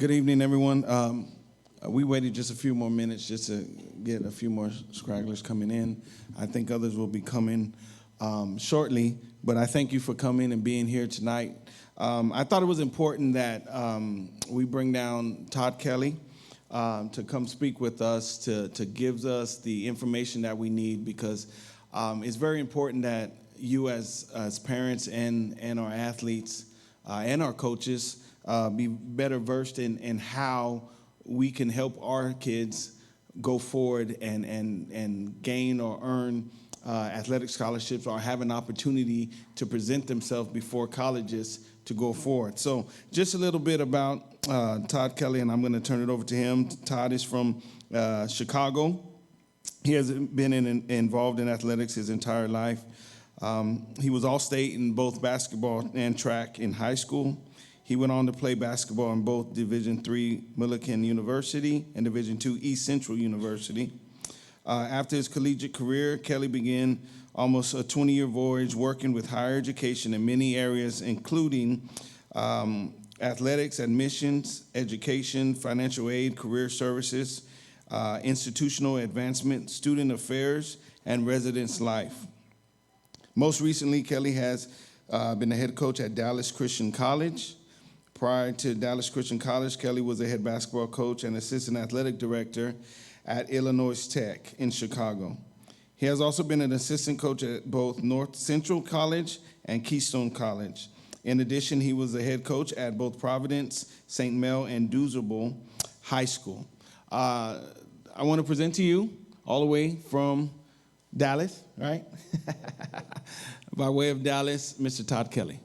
Good evening, everyone. We waited just a few more minutes just to get a few more scragglers coming in. I think others will be coming shortly, but I thank you for coming and being here tonight. I thought it was important that we bring down Todd Kelly to come speak with us, to give us the information that we need, because it's very important that you as parents and our athletes and our coaches be better versed in how we can help our kids go forward and gain or earn athletic scholarships or have an opportunity to present themselves before colleges to go forward. So just a little bit about Todd Kelly, and I'm going to turn it over to him. Todd is from Chicago. He has been involved in athletics his entire life. He was All-State in both basketball and track in high school. He went on to play basketball in both Division III Millikan University and Division II East Central University. After his collegiate career, Kelly began almost a 20-year voyage working with higher education in many areas, including athletics, admissions, education, financial aid, career services, institutional advancement, student affairs, and residence life. Most recently, Kelly has been the head coach at Dallas Christian College. Prior to Dallas Christian College, Kelly was a head basketball coach and assistant athletic director at Illinois Tech in Chicago. He has also been an assistant coach at both North Central College and Keystone College. In addition, he was the head coach at both Providence, St. Mel, and Duzable High School. I want to present to you, all the way from Dallas, right? By way of Dallas, Mr. Todd Kelly.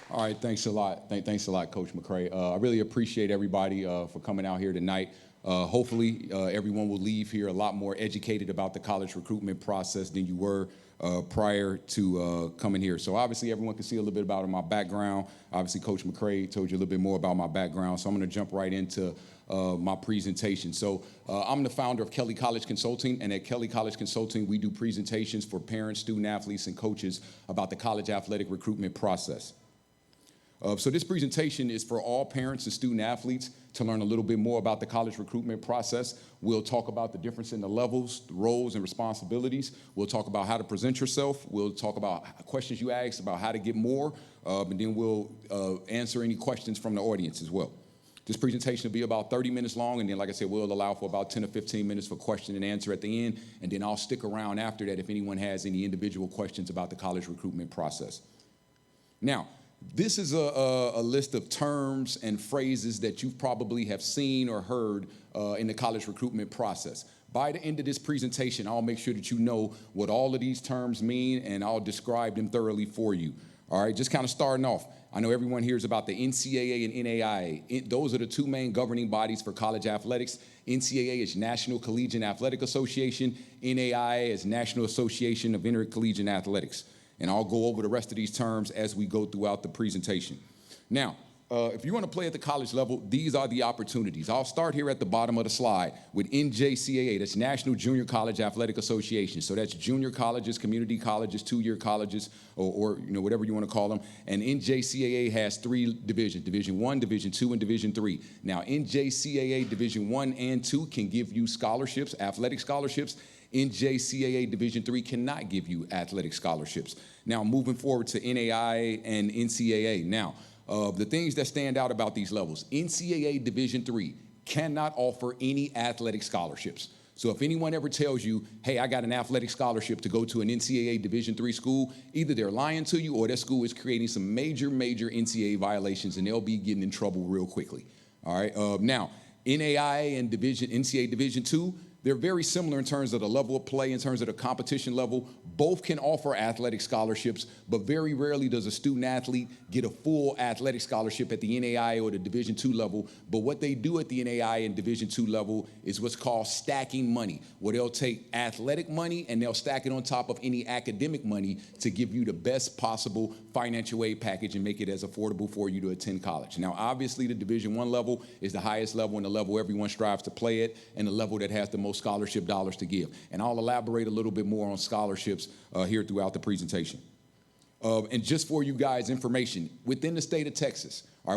All right, thanks a lot. Thanks a lot, Coach McCray. I really appreciate everybody for coming out here tonight. Hopefully, everyone will leave here a lot more educated about the college recruitment process than you were prior to coming here. So obviously, everyone can see a little bit about my background. Obviously, Coach McCray told you a little bit more about my background, so I'm going to jump right into my presentation. So I'm the founder of Kelly College Consulting, and at Kelly College Consulting, we do presentations for parents, student athletes, and coaches about the college athletic recruitment process. So this presentation is for all parents and student athletes to learn a little bit more about the college recruitment process. We'll talk about the difference in the levels, the roles, and responsibilities. We'll talk about how to present yourself. We'll talk about questions you asked about how to get more, and then we'll answer any questions from the audience as well. This presentation will be about 30 minutes long, and then, like I said, we'll allow for about 10 or 15 minutes for question and answer at the end, and then I'll stick around after that if anyone has any individual questions about the college recruitment process. Now, this is a list of terms and phrases that you probably have seen or heard in the college recruitment process. By the end of this presentation, I'll make sure that you know what all of these terms mean, and I'll describe them thoroughly for you. All right, just kind of starting off, I know everyone hears about the NCAA and NAIA. Those are the two main governing bodies for college athletics. NCAA is National Collegiate Athletic Association. NAIA is National Association of Intercollegiate Athletics. And I'll go over the rest of these terms as we go throughout the presentation. Now, if you want to play at the college level, these are the opportunities. I'll start here at the bottom of the slide with NJCAA, that's National Junior College Athletic Association. So that's junior colleges, community colleges, two-year colleges, or whatever you want to call them. And NJCAA has three divisions, Division I, Division II, and Division III. Now, NJCAA Division I and II can give you scholarships, athletic scholarships. NJCAA Division III cannot give you athletic scholarships. Now, moving forward to NAIA and NCAA. Now, the things that stand out about these levels, NCAA Division III cannot offer any athletic scholarships. So if anyone ever tells you, hey, I got an athletic scholarship to go to an NCAA Division III school, either they're lying to you or that school is creating some major NCAA violations, and they'll be getting in trouble real quickly. All right. Now, NAIA and NCAA Division II, they're very similar in terms of the level of play, in terms of the competition level. Both can offer athletic scholarships, but very rarely does a student athlete get a full athletic scholarship at the NAIA or the Division II level. But what they do at the NAIA and Division II level is what's called stacking money, where they'll take athletic money and they'll stack it on top of any academic money to give you the best possible financial aid package and make it as affordable for you to attend college. Now, obviously, the Division I level is the highest level and the level everyone strives to play at, and the level that has the most scholarship dollars to give. And I'll elaborate a little bit more on scholarships here throughout the presentation. And just for you guys' information, within the state of Texas, in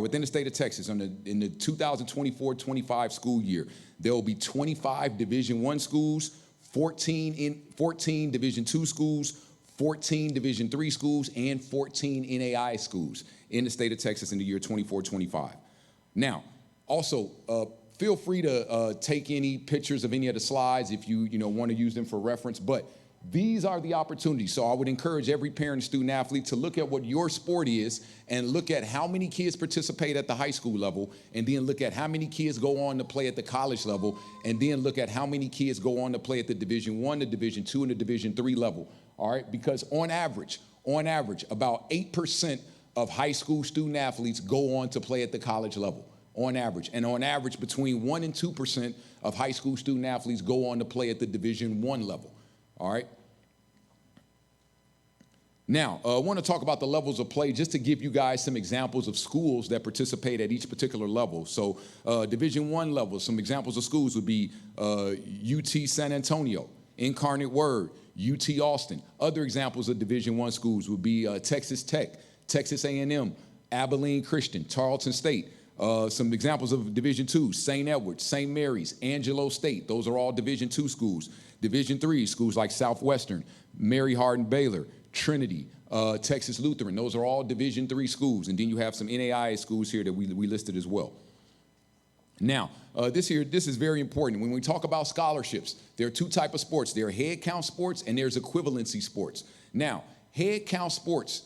the 2024-25 school year, there will be 25 Division I schools, 14 Division II schools, 14 Division III schools, and 14 NAI schools in the state of Texas in the year 24-25. Now, also, feel free to take any pictures of any of the slides if you want to use them for reference, but these are the opportunities. So I would encourage every parent and student athlete to look at what your sport is and look at how many kids participate at the high school level, and then look at how many kids go on to play at the college level, and then look at how many kids go on to play at the Division I, the Division II, and the Division III level. All right, because on average, about 8% of high school student athletes go on to play at the college level. On average, between 1% and 2% of high school student athletes go on to play at the Division I level. All right. Now, I want to talk about the levels of play just to give you guys some examples of schools that participate at each particular level. So Division I level, some examples of schools would be UT San Antonio, Incarnate Word, UT Austin. Other examples of Division I schools would be Texas Tech, Texas A&M, Abilene Christian, Tarleton State. Some examples of Division II, St. Edward's, St. Mary's, Angelo State. Those are all Division II schools. Division III schools like Southwestern, Mary Hardin Baylor, Trinity, Texas Lutheran. Those are all Division III schools. And then you have some NAIA schools here that we listed as well. Now, this is very important. When we talk about scholarships, there are two types of sports. There are head count sports and there's equivalency sports. Now, head count sports,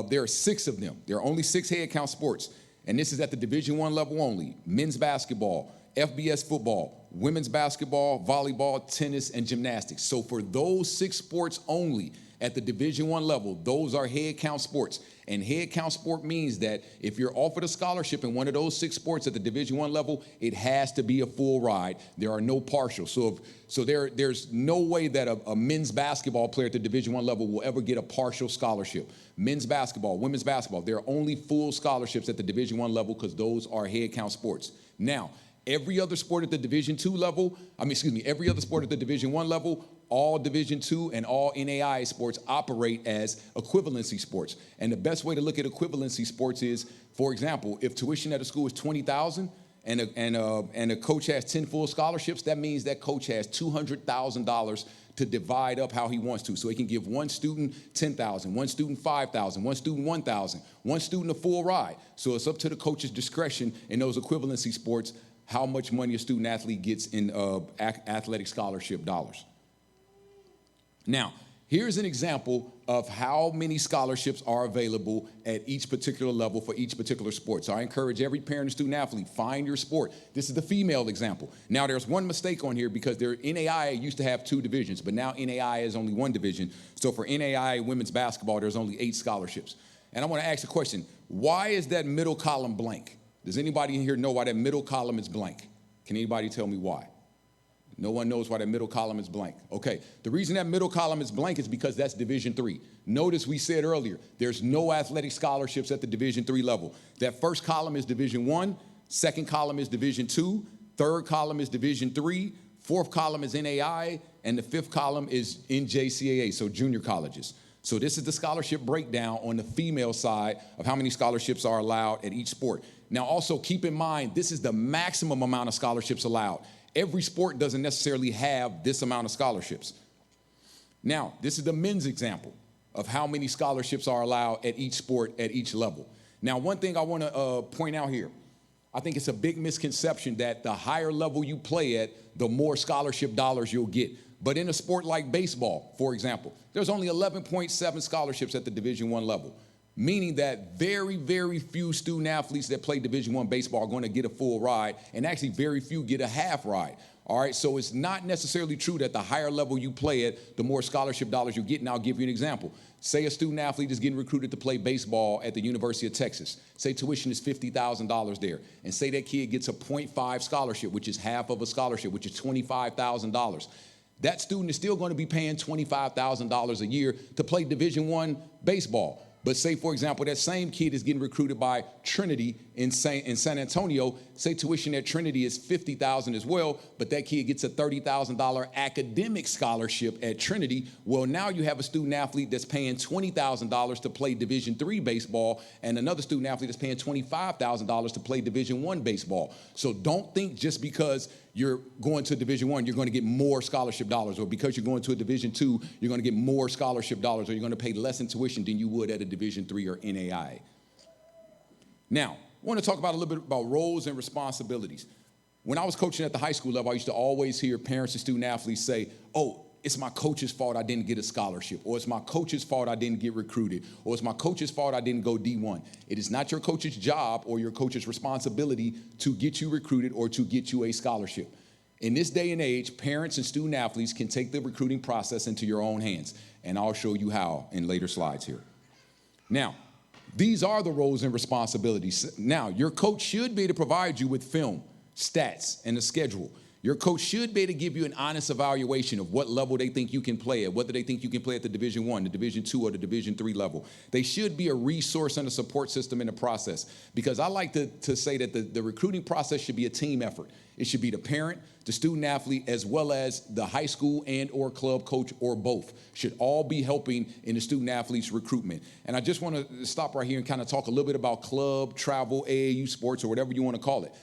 there are 6 of them. There are only 6 head count sports. And this is at the Division I level only: men's basketball, FBS football, women's basketball, volleyball, tennis, and gymnastics. So for those 6 sports only at the Division I level, those are head count sports. And head count sport means that if you're offered a scholarship in one of those 6 sports at the Division I level, it has to be a full ride. There are no partials. So there's no way that a men's basketball player at the Division I level will ever get a partial scholarship. Men's basketball, women's basketball, there are only full scholarships at the Division I level because those are head count sports. Now, every other sport at the Division II level, every other sport at the Division I level, all Division II and all NAIA sports operate as equivalency sports. And the best way to look at equivalency sports is, for example, if tuition at a school is $20,000 and a coach has 10 full scholarships, that means that coach has $200,000 to divide up how he wants to. So he can give one student $10,000, one student $5,000, one student $1,000, one student a full ride. So it's up to the coach's discretion in those equivalency sports how much money a student athlete gets in athletic scholarship dollars. Now, here's an example of how many scholarships are available at each particular level for each particular sport. So I encourage every parent and student athlete, find your sport. This is the female example. Now, there's one mistake on here because NAIA used to have 2 divisions, but now NAIA is only 1 division. So for NAIA women's basketball, there's only 8 scholarships. And I want to ask a question. Why is that middle column blank? Does anybody in here know why that middle column is blank? Can anybody tell me why? No one knows why that middle column is blank. Okay, the reason that middle column is blank is because that's Division III. Notice we said earlier, there's no athletic scholarships at the Division III level. That first column is Division I, second column is Division II, third column is Division III, fourth column is NAIA, and the fifth column is NJCAA, so junior colleges. So this is the scholarship breakdown on the female side of how many scholarships are allowed at each sport. Now also keep in mind, this is the maximum amount of scholarships allowed. Every sport doesn't necessarily have this amount of scholarships. Now, this is the men's example of how many scholarships are allowed at each sport at each level. Now, one thing I want to point out here, I think it's a big misconception that the higher level you play at, the more scholarship dollars you'll get. But in a sport like baseball, for example, there's only 11.7 scholarships at the Division I level, meaning that very, very few student athletes that play Division I baseball are going to get a full ride, and actually very few get a half ride. All right, so it's not necessarily true that the higher level you play at, the more scholarship dollars you get. And I'll give you an example. Say a student athlete is getting recruited to play baseball at the University of Texas. Say tuition is $50,000 there. And say that kid gets a 0.5 scholarship, which is half of a scholarship, which is $25,000. That student is still going to be paying $25,000 a year to play Division I baseball. But say, for example, that same kid is getting recruited by Trinity in San Antonio. Say tuition at Trinity is $50,000 as well, but that kid gets a $30,000 academic scholarship at Trinity. Well, now you have a student athlete that's paying $20,000 to play Division III baseball, and another student athlete that's paying $25,000 to play Division I baseball. So don't think just because you're going to Division I, you're going to get more scholarship dollars, or because you're going to a Division II, you're going to get more scholarship dollars, or you're going to pay less in tuition than you would at a Division III or NAIA. Now, I want to talk about a little bit about roles and responsibilities. When I was coaching at the high school level, I used to always hear parents and student athletes say, oh, it's my coach's fault I didn't get a scholarship, or it's my coach's fault I didn't get recruited, or it's my coach's fault I didn't go D1. It is not your coach's job or your coach's responsibility to get you recruited or to get you a scholarship. In this day and age, parents and student athletes can take the recruiting process into your own hands, and I'll show you how in later slides here. Now, these are the roles and responsibilities. Now, your coach should be able to provide you with film, stats, and a schedule. Your coach should be able to give you an honest evaluation of what level they think you can play at, whether they think you can play at the Division I, the Division II, or the Division III level. They should be a resource and a support system in the process, because I like to say that the recruiting process should be a team effort. It should be the parent, the student athlete, as well as the high school and or club coach, or both, should all be helping in the student athlete's recruitment. And I just want to stop right here and kind of talk a little bit about club, travel, AAU sports, or whatever you want to call it.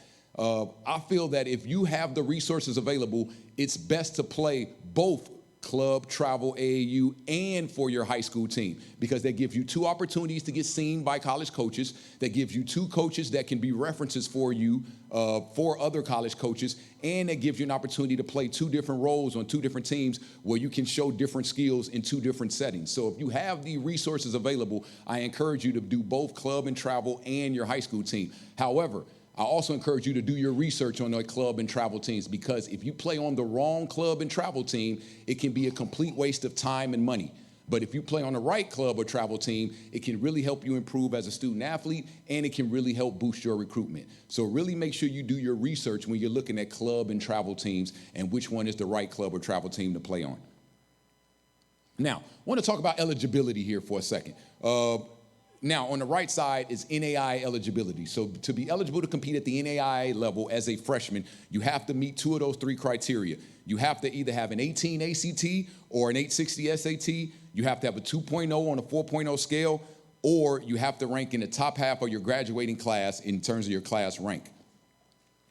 I feel that if you have the resources available, it's best to play both club, travel, AAU, and for your high school team, because that gives you two opportunities to get seen by college coaches. That gives you two coaches that can be references for you for other college coaches, and it gives you an opportunity to play two different roles on two different teams where you can show different skills in two different settings. So if you have the resources available, I encourage you to do both club and travel and your high school team. However, I also encourage you to do your research on the club and travel teams, because if you play on the wrong club and travel team, it can be a complete waste of time and money. But if you play on the right club or travel team, it can really help you improve as a student athlete, and it can really help boost your recruitment. So really make sure you do your research when you're looking at club and travel teams and which one is the right club or travel team to play on. Now, I want to talk about eligibility here for a second. Now, on the right side is NAIA eligibility. So to be eligible to compete at the NAIA level as a freshman, you have to meet two of those three criteria. You have to either have an 18 ACT or an 860 SAT. You have to have a 2.0 on a 4.0 scale, or you have to rank in the top half of your graduating class in terms of your class rank.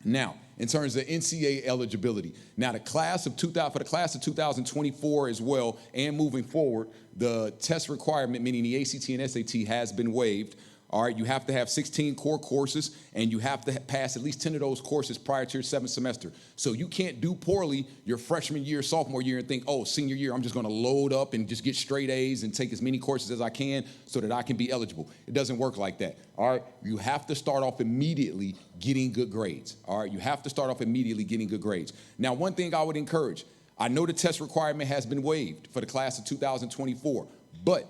Now, in terms of NCAA eligibility, now for the class of 2024 as well, and moving forward, the test requirement, meaning the ACT and SAT, has been waived. All right, you have to have 16 core courses, and you have to pass at least 10 of those courses prior to your seventh semester. So you can't do poorly your freshman year, sophomore year, and think, oh, senior year, I'm just going to load up and just get straight A's and take as many courses as I can so that I can be eligible. It doesn't work like that. All right, you have to start off immediately getting good grades. All right, you have to start off immediately getting good grades. Now, one thing I would encourage, I know the test requirement has been waived for the class of 2024, but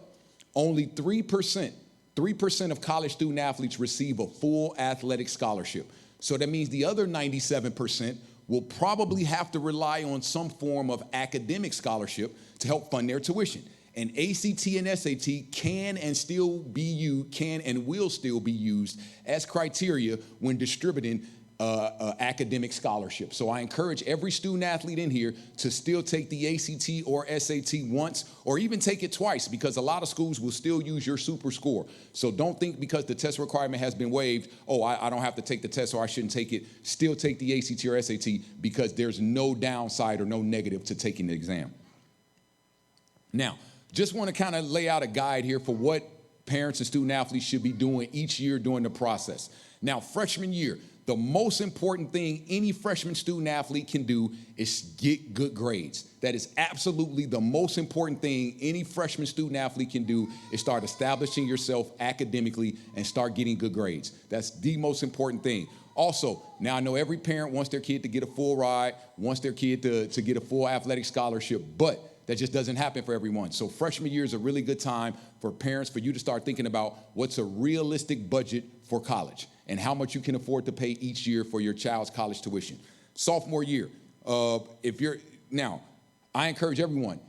only 3% of college student athletes receive a full athletic scholarship. So that means the other 97% will probably have to rely on some form of academic scholarship to help fund their tuition. And ACT and SAT can and will still be used as criteria when distributing academic scholarship. So I encourage every student athlete in here to still take the ACT or SAT once, or even take it twice, because a lot of schools will still use your super score. So don't think because the test requirement has been waived, oh, I don't have to take the test, or I shouldn't take it. Still take the ACT or SAT, because there's no downside or no negative to taking the exam. Now, just want to kind of lay out a guide here for what parents and student athletes should be doing each year during the process. Now, freshman year, the most important thing any freshman student athlete can do is get good grades. That is absolutely the most important thing any freshman student athlete can do, is start establishing yourself academically and start getting good grades. That's the most important thing. Also, now I know every parent wants their kid to get a full ride, wants their kid to get a full athletic scholarship, but that just doesn't happen for everyone. So freshman year is a really good time for parents, for you to start thinking about what's a realistic budget for college and how much you can afford to pay each year for your child's college tuition. Sophomore year, I encourage everyone,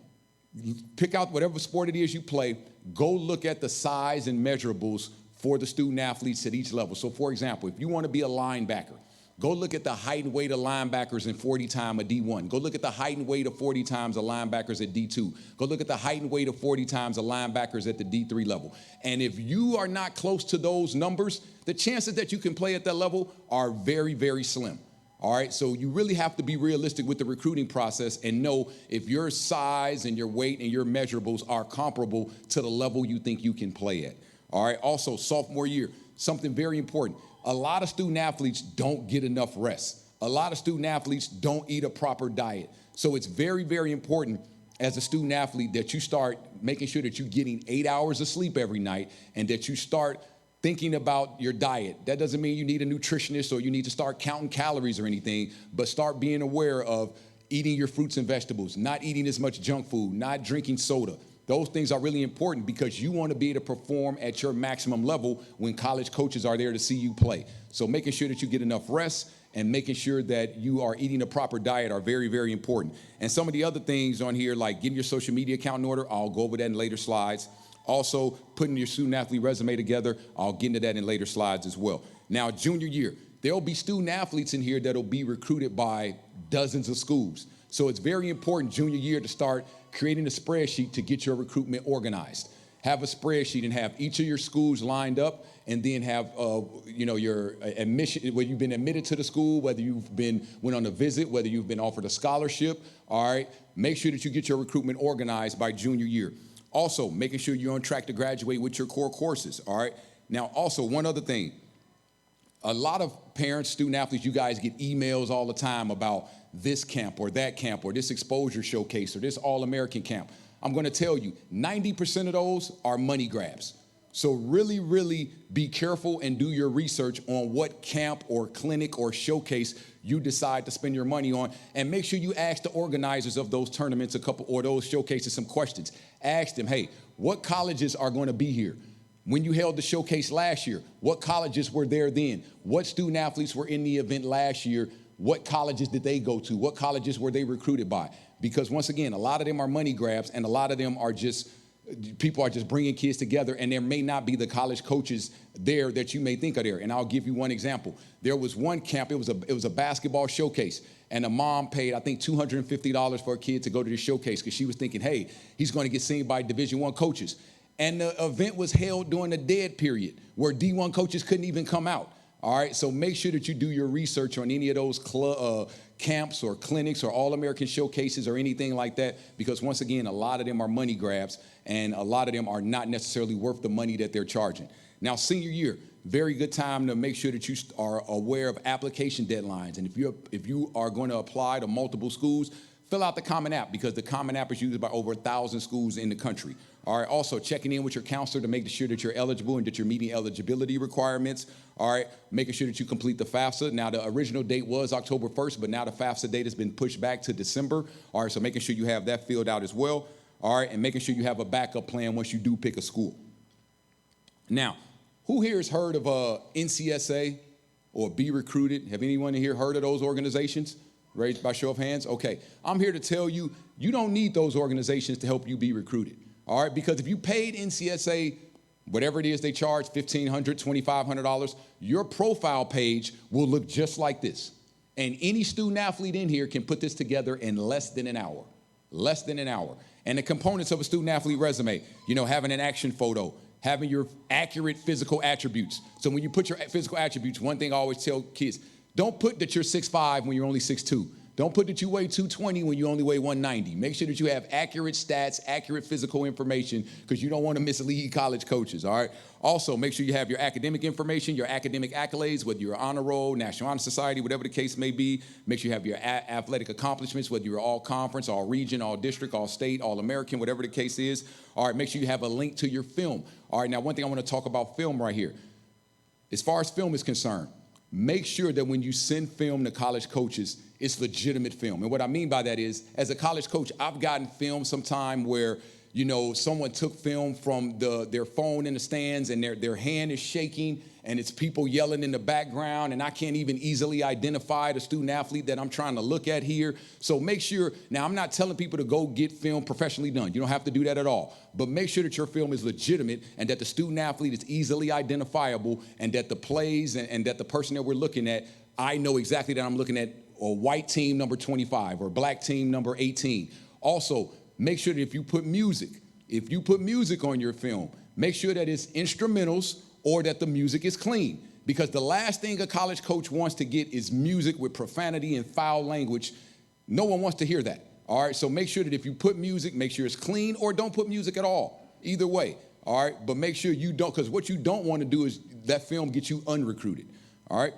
pick out whatever sport it is you play, go look at the size and measurables for the student athletes at each level. So for example, if you want to be a linebacker, go look at the height and weight of linebackers in 40 time a D1. Go look at the height and weight of 40 times of linebackers at D2. Go look at the height and weight of 40 times of linebackers at the D3 level. And if you are not close to those numbers, the chances that you can play at that level are very, very slim. All right, so you really have to be realistic with the recruiting process and know if your size and your weight and your measurables are comparable to the level you think you can play at. All right, also sophomore year, something very important. A lot of student athletes don't get enough rest. A lot of student athletes don't eat a proper diet. So it's very, very important as a student athlete that you start making sure that you're getting 8 hours of sleep every night and that you start thinking about your diet. That doesn't mean you need a nutritionist or you need to start counting calories or anything, but start being aware of eating your fruits and vegetables, not eating as much junk food, not drinking soda. Those things are really important because you want to be able to perform at your maximum level when college coaches are there to see you play. So making sure that you get enough rest and making sure that you are eating a proper diet are very, very important. And some of the other things on here, like getting your social media account in order, I'll go over that in later slides. Also, putting your student athlete resume together, I'll get into that in later slides as well. Now, junior year, there'll be student athletes in here that'll be recruited by dozens of schools. So it's very important junior year to start creating a spreadsheet to get your recruitment organized. Have a spreadsheet and have each of your schools lined up, and then have your admission, whether you've been admitted to the school, whether you've went on a visit, whether you've been offered a scholarship. All right, make sure that you get your recruitment organized by junior year. Also, making sure you're on track to graduate with your core courses, all right? Now, also, one other thing. A lot of parents, student athletes, you guys get emails all the time about this camp or that camp or this exposure showcase or this All-American camp. I'm going to tell you, 90% of those are money grabs. So really, really be careful and do your research on what camp or clinic or showcase you decide to spend your money on, and make sure you ask the organizers of those tournaments or those showcases some questions. Ask them, hey, what colleges are going to be here? When you held the showcase last year, what colleges were there then? What student athletes were in the event last year? What colleges did they go to? What colleges were they recruited by? Because once again, a lot of them are money grabs, and a lot of them are just people are just bringing kids together, and there may not be the college coaches there that you may think are there. And I'll give you one example. There was one camp, it was a basketball showcase, and a mom paid, I think, $250 for a kid to go to the showcase because she was thinking, hey, he's going to get seen by Division I coaches. And the event was held during the dead period where D1 coaches couldn't even come out. All right, so make sure that you do your research on any of those camps or clinics or All-American showcases or anything like that, because once again, a lot of them are money grabs and a lot of them are not necessarily worth the money that they're charging. Now, senior year, very good time to make sure that you are aware of application deadlines. And if you are going to apply to multiple schools, fill out the Common App, because the Common App is used by over 1,000 schools in the country. All right, also checking in with your counselor to make sure that you're eligible and that you're meeting eligibility requirements. All right, making sure that you complete the FAFSA. Now, the original date was October 1st, but now the FAFSA date has been pushed back to December. All right, so making sure you have that filled out as well. All right, and making sure you have a backup plan once you do pick a school. Now, who here has heard of NCSA or Be Recruited? Have anyone here heard of those organizations? Raised by show of hands? Okay, I'm here to tell you, you don't need those organizations to help you be recruited. All right, because if you paid NCSA, whatever it is they charge, $1,500, $2,500, your profile page will look just like this. And any student athlete in here can put this together in less than an hour. Less than an hour. And the components of a student athlete resume, having an action photo, having your accurate physical attributes. So when you put your physical attributes, one thing I always tell kids, don't put that you're 6'5" when you're only 6'2". Don't put that you weigh 220 when you only weigh 190. Make sure that you have accurate stats, accurate physical information, because you don't want to mislead college coaches, all right? Also, make sure you have your academic information, your academic accolades, whether you're honor roll, National Honor Society, whatever the case may be. Make sure you have your athletic accomplishments, whether you're all conference, all region, all district, all state, all American, whatever the case is. All right, make sure you have a link to your film. All right, now one thing I want to talk about film right here. As far as film is concerned, make sure that when you send film to college coaches, it's legitimate film. And what I mean by that is, as a college coach, I've gotten film sometime where someone took film from their phone in the stands and their hand is shaking and it's people yelling in the background and I can't even easily identify the student athlete that I'm trying to look at here. So make sure, now I'm not telling people to go get film professionally done. You don't have to do that at all. But make sure that your film is legitimate and that the student athlete is easily identifiable and that the plays and that the person that we're looking at, I know exactly that I'm looking at a white team number 25 or black team number 18. Also, make sure that if you put music on your film, make sure that it's instrumentals or that the music is clean. Because the last thing a college coach wants to get is music with profanity and foul language. No one wants to hear that. All right, so make sure that if you put music, make sure it's clean or don't put music at all. Either way, all right? But make sure you don't, because what you don't want to do is that film get you unrecruited, all right?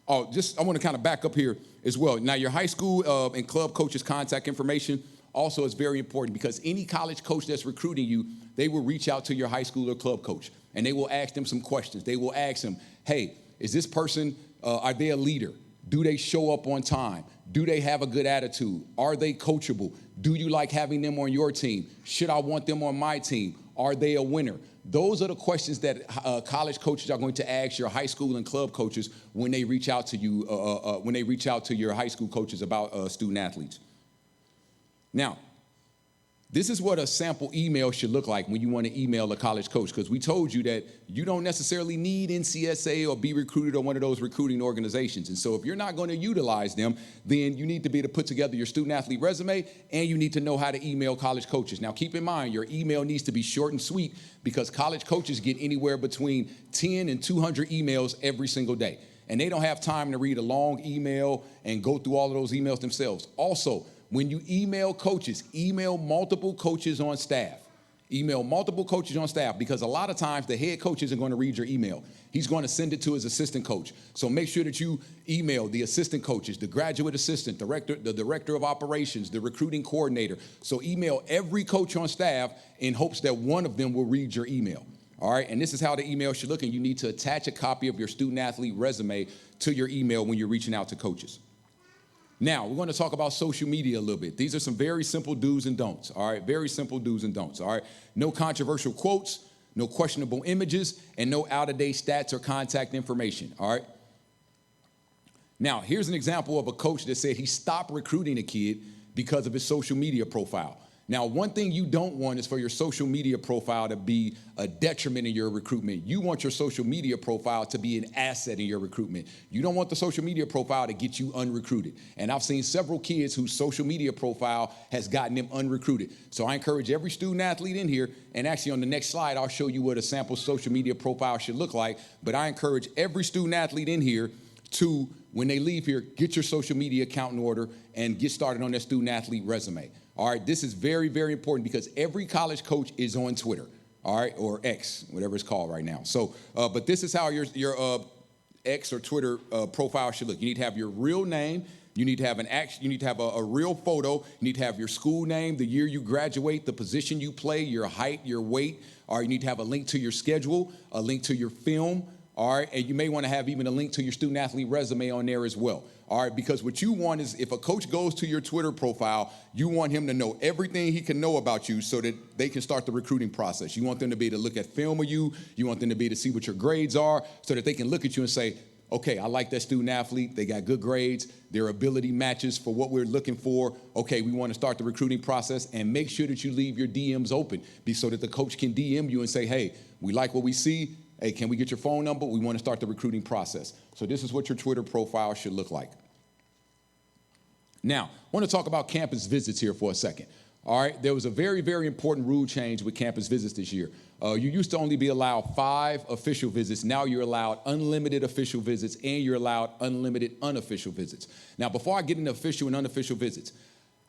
Oh, I want to kind of back up here as well. Now, your high school and club coaches' contact information also is very important because any college coach that's recruiting you, they will reach out to your high school or club coach, and they will ask them some questions. They will ask them, hey, is this person, are they a leader? Do they show up on time? Do they have a good attitude? Are they coachable? Do you like having them on your team? Should I want them on my team? Are they a winner? Those are the questions that college coaches are going to ask your high school and club coaches when they reach out to you, when they reach out to your high school coaches about student athletes. Now, this is what a sample email should look like when you want to email a college coach, because we told you that you don't necessarily need NCAA or be recruited or one of those recruiting organizations. And so if you're not going to utilize them, then you need to be able to put together your student athlete resume and you need to know how to email college coaches. Now, keep in mind, your email needs to be short and sweet because college coaches get anywhere between 10 and 200 emails every single day. And they don't have time to read a long email and go through all of those emails themselves. Also, when you email coaches, email multiple coaches on staff. Email multiple coaches on staff because a lot of times the head coach isn't going to read your email. He's going to send it to his assistant coach. So make sure that you email the assistant coaches, the graduate assistant, the director of operations, the recruiting coordinator. So email every coach on staff in hopes that one of them will read your email. All right, and this is how the email should look, and you need to attach a copy of your student athlete resume to your email when you're reaching out to coaches. Now, we're going to talk about social media a little bit. These are some very simple do's and don'ts, all right? Very simple do's and don'ts, all right? No controversial quotes, no questionable images, and no out-of-date stats or contact information, all right? Now, here's an example of a coach that said he stopped recruiting a kid because of his social media profile. Now, one thing you don't want is for your social media profile to be a detriment in your recruitment. You want your social media profile to be an asset in your recruitment. You don't want the social media profile to get you unrecruited. And I've seen several kids whose social media profile has gotten them unrecruited. So I encourage every student athlete in here, and actually on the next slide, I'll show you what a sample social media profile should look like. But I encourage every student athlete in here to, when they leave here, get your social media account in order and get started on their student athlete resume. All right, this is very, very important because every college coach is on Twitter, all right, or X, whatever it's called right now. So, but this is how your X or Twitter profile should look. You need to have your real name. You need to have you need to have a real photo. You need to have your school name, the year you graduate, the position you play, your height, your weight. All right, you need to have a link to your schedule, a link to your film. All right, and you may want to have even a link to your student athlete resume on there as well. All right, because what you want is if a coach goes to your Twitter profile, you want him to know everything he can know about you so that they can start the recruiting process. You want them to be able to look at film of you. You want them to be able to see what your grades are so that they can look at you and say, okay, I like that student athlete. They got good grades. Their ability matches for what we're looking for. Okay, we want to start the recruiting process, and make sure that you leave your DMs open so that the coach can DM you and say, hey, we like what we see. Hey, can we get your phone number? We want to start the recruiting process. So this is what your Twitter profile should look like. Now, I want to talk about campus visits here for a second. All right, there was a very, very important rule change with campus visits this year. You used to only be allowed 5 official visits. Now you're allowed unlimited official visits, and you're allowed unlimited unofficial visits. Now, before I get into official and unofficial visits,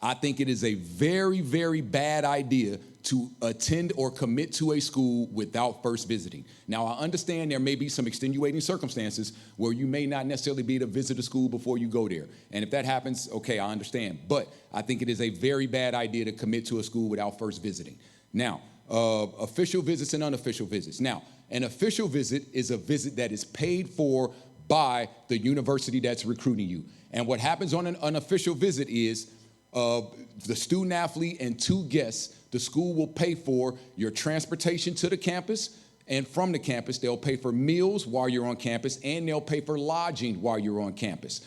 I think it is a very, very bad idea to attend or commit to a school without first visiting. Now, I understand there may be some extenuating circumstances where you may not necessarily be able to visit a school before you go there. And if that happens, okay, I understand. But I think it is a very bad idea to commit to a school without first visiting. Now, official visits and unofficial visits. Now, an official visit is a visit that is paid for by the university that's recruiting you. And what happens on an unofficial visit is the student athlete and 2 guests, the school will pay for your transportation to the campus, and from the campus, they'll pay for meals while you're on campus, and they'll pay for lodging while you're on campus.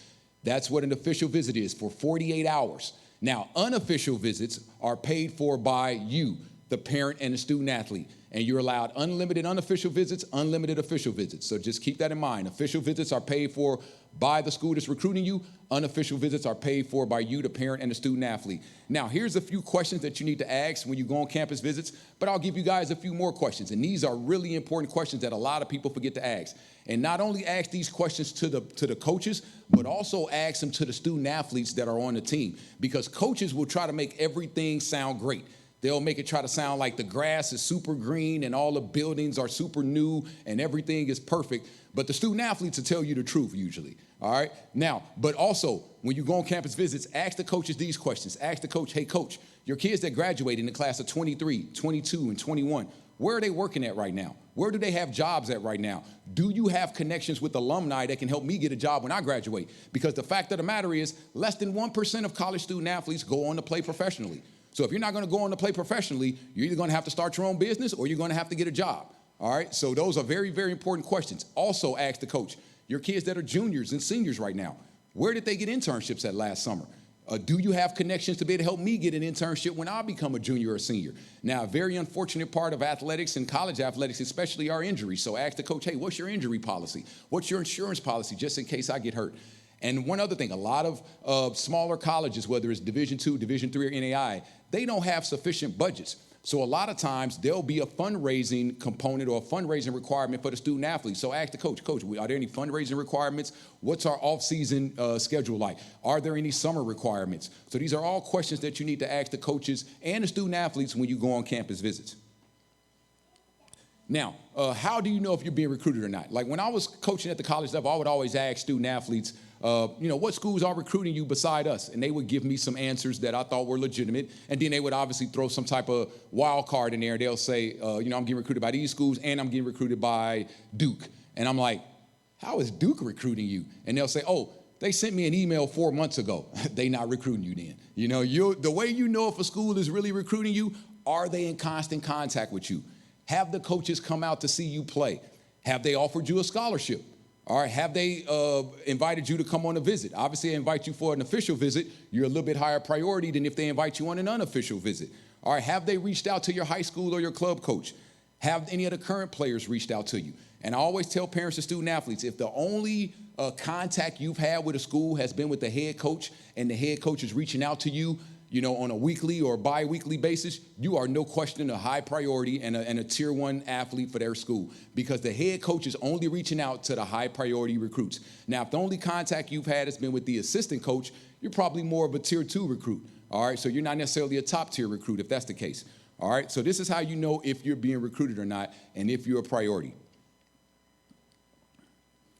That's what an official visit is, for 48 hours. Now, unofficial visits are paid for by you, the parent and the student athlete, and you're allowed unlimited unofficial visits, unlimited official visits. So just keep that in mind. Official visits are paid for by the school that's recruiting you. Unofficial visits are paid for by you, the parent and the student athlete. Now, here's a few questions that you need to ask when you go on campus visits, but I'll give you guys a few more questions. And these are really important questions that a lot of people forget to ask. And not only ask these questions to the coaches, but also ask them to the student athletes that are on the team, because coaches will try to make everything sound great. They'll make it try to sound like the grass is super green and all the buildings are super new and everything is perfect. But the student athletes will tell you the truth usually, all right? Now, but also, when you go on campus visits, ask the coaches these questions. Ask the coach, hey, coach, your kids that graduated in the class of 23, 22, and 21, where are they working at right now? Where do they have jobs at right now? Do you have connections with alumni that can help me get a job when I graduate? Because the fact of the matter is, less than 1% of college student athletes go on to play professionally. So if you're not going to go on to play professionally, you're either going to have to start your own business or you're going to have to get a job. All right, so those are very, very important questions. Also ask the coach, your kids that are juniors and seniors right now, where did they get internships at last summer? Do you have connections to be able to help me get an internship when I become a junior or senior? Now, a very unfortunate part of athletics and college athletics especially are injuries. So ask the coach, hey, what's your injury policy? What's your insurance policy just in case I get hurt? And one other thing, a lot of smaller colleges, whether it's Division II, Division III, or NAIA, they don't have sufficient budgets. So a lot of times there'll be a fundraising component or a fundraising requirement for the student athlete. So ask the coach, are there any fundraising requirements? What's our off-season schedule like? Are there any summer requirements? So these are all questions that you need to ask the coaches and the student athletes when you go on campus visits. Now, how do you know if you're being recruited or not? Like when I was coaching at the college level, I would always ask student athletes, what schools are recruiting you beside us? And they would give me some answers that I thought were legitimate. And then they would obviously throw some type of wild card in there. They'll say, I'm getting recruited by these schools and I'm getting recruited by Duke. And I'm like, how is Duke recruiting you? And they'll say, oh, they sent me an email 4 months ago. They not recruiting you then. The way you know if a school is really recruiting you, are they in constant contact with you? Have the coaches come out to see you play? Have they offered you a scholarship? All right, have they invited you to come on a visit? Obviously, they invite you for an official visit. You're a little bit higher priority than if they invite you on an unofficial visit. All right, have they reached out to your high school or your club coach? Have any of the current players reached out to you? And I always tell parents and student athletes, if the only contact you've had with a school has been with the head coach and the head coach is reaching out to you, on a weekly or bi-weekly basis, you are no question a high priority and a tier 1 athlete for their school, because the head coach is only reaching out to the high priority recruits. Now, if the only contact you've had has been with the assistant coach, you're probably more of a tier 2 recruit. All right, so you're not necessarily a top tier recruit if that's the case. All right, so this is how you know if you're being recruited or not and if you're a priority.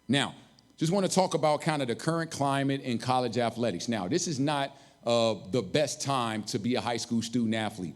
Now, just want to talk about kind of the current climate in college athletics. Now, this is not the best time to be a high school student athlete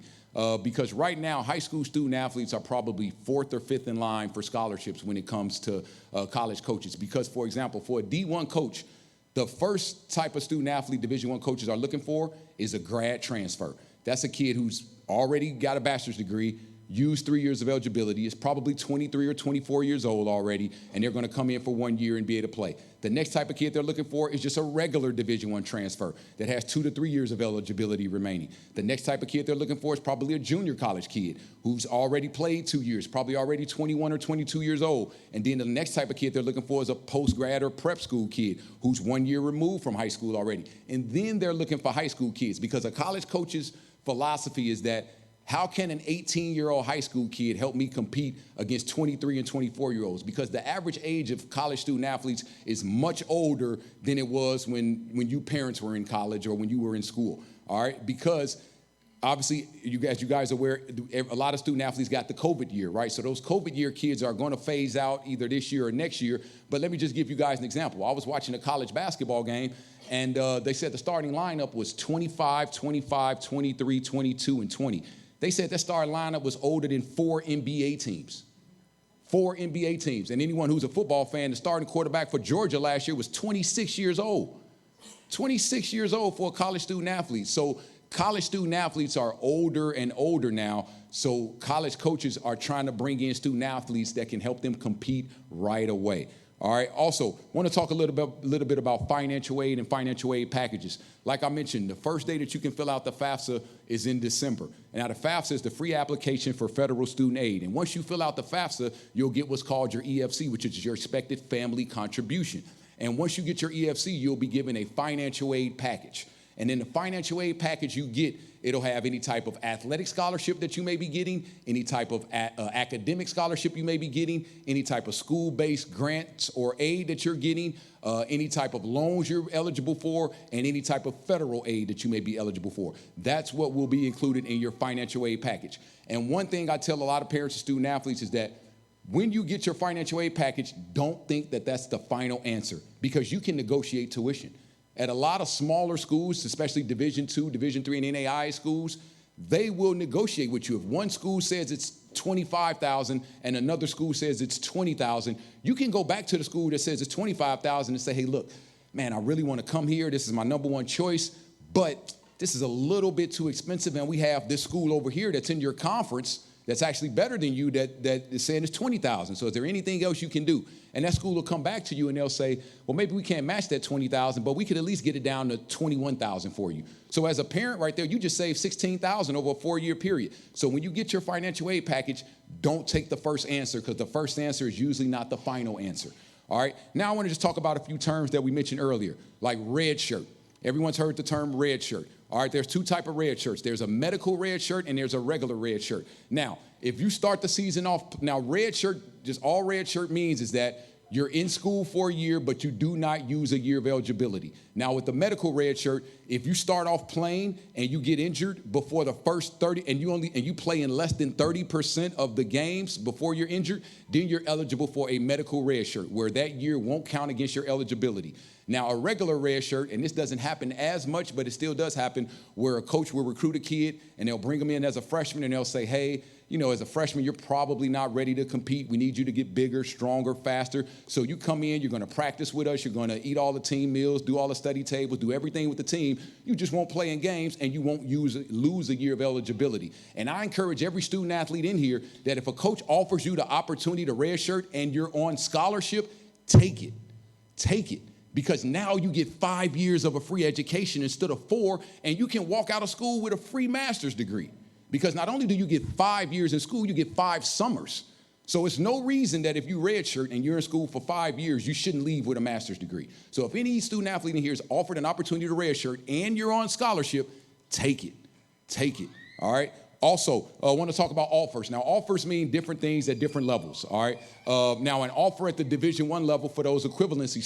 because right now high school student athletes are probably 4th or 5th in line for scholarships when it comes to college coaches. Because, for example, for a D1 coach, the first type of student athlete Division I coaches are looking for is a grad transfer. That's a kid who's already got a bachelor's degree, used 3 years of eligibility, is probably 23 or 24 years old already, and they're going to come in for 1 year and be able to play. The next type of kid they're looking for is just a regular Division I transfer that has 2 to 3 years of eligibility remaining. The next type of kid they're looking for is probably a junior college kid who's already played 2 years, probably already 21 or 22 years old. And then the next type of kid they're looking for is a post-grad or prep school kid who's 1 year removed from high school already. And then they're looking for high school kids, because a college coach's philosophy is that, how can an 18-year-old high school kid help me compete against 23 and 24-year-olds? Because the average age of college student athletes is much older than it was when you parents were in college or when you were in school, all right? Because obviously, you guys are aware, a lot of student athletes got the COVID year, right? So those COVID year kids are going to phase out either this year or next year. But let me just give you guys an example. I was watching a college basketball game, and they said the starting lineup was 25, 25, 23, 22, and 20. They said that starting lineup was older than 4 NBA teams. 4 NBA teams. And anyone who's a football fan, the starting quarterback for Georgia last year was 26 years old. 26 years old for a college student athlete. So college student athletes are older and older now. So college coaches are trying to bring in student athletes that can help them compete right away. All right. Also, want to talk a little bit about financial aid and financial aid packages. Like I mentioned, the first day that you can fill out the FAFSA is in December. And now the FAFSA is the free application for federal student aid. And once you fill out the FAFSA, you'll get what's called your EFC, which is your expected family contribution. And once you get your EFC, you'll be given a financial aid package. And in the financial aid package you get, it'll have any type of athletic scholarship that you may be getting, any type of academic scholarship you may be getting, any type of school-based grants or aid that you're getting, any type of loans you're eligible for, and any type of federal aid that you may be eligible for. That's what will be included in your financial aid package. And one thing I tell a lot of parents and student athletes is that when you get your financial aid package, don't think that that's the final answer, because you can negotiate tuition. At a lot of smaller schools, especially Division II, Division III, and NAIA schools, they will negotiate with you. If one school says it's $25,000 and another school says it's $20,000, you can go back to the school that says it's $25,000 and say, hey, look, man, I really want to come here. This is my number one choice, but this is a little bit too expensive, and we have this school over here that's in your conference that's actually better than you that is saying it's $20,000. So is there anything else you can do? And that school will come back to you and they'll say, well, maybe we can't match that $20,000, but we could at least get it down to $21,000 for you. So as a parent right there, you just saved $16,000 over a 4-year period. So when you get your financial aid package, don't take the first answer, because the first answer is usually not the final answer. All right. Now I want to just talk about a few terms that we mentioned earlier, like red shirt. Everyone's heard the term red shirt. All right, there's two types of red shirts. There's a medical red shirt and there's a regular red shirt. Now, if you start the season off, now red shirt, just all red shirt means is that you're in school for a year, but you do not use a year of eligibility. Now, with the medical red shirt, if you start off playing and you get injured before the first 30, and you play in less than 30% of the games before you're injured, then you're eligible for a medical red shirt, where that year won't count against your eligibility. Now, a regular red shirt, and this doesn't happen as much, but it still does happen, where a coach will recruit a kid and they'll bring them in as a freshman and they'll say, hey, you know, as a freshman, you're probably not ready to compete. We need you to get bigger, stronger, faster. So you come in, you're going to practice with us. You're going to eat all the team meals, do all the study tables, do everything with the team. You just won't play in games, and you won't lose a year of eligibility. And I encourage every student athlete in here that if a coach offers you the opportunity to redshirt and you're on scholarship, take it. Take it. Because now you get 5 years of a free education instead of 4, and you can walk out of school with a free master's degree. Because not only do you get 5 years in school, you get 5 summers. So it's no reason that if you redshirt and you're in school for 5 years, you shouldn't leave with a master's degree. So if any student athlete in here is offered an opportunity to redshirt and you're on scholarship, take it. Take it. All right. Also, I want to talk about offers. Now, offers mean different things at different levels, all right? Now, an offer at the Division I level for those equivalency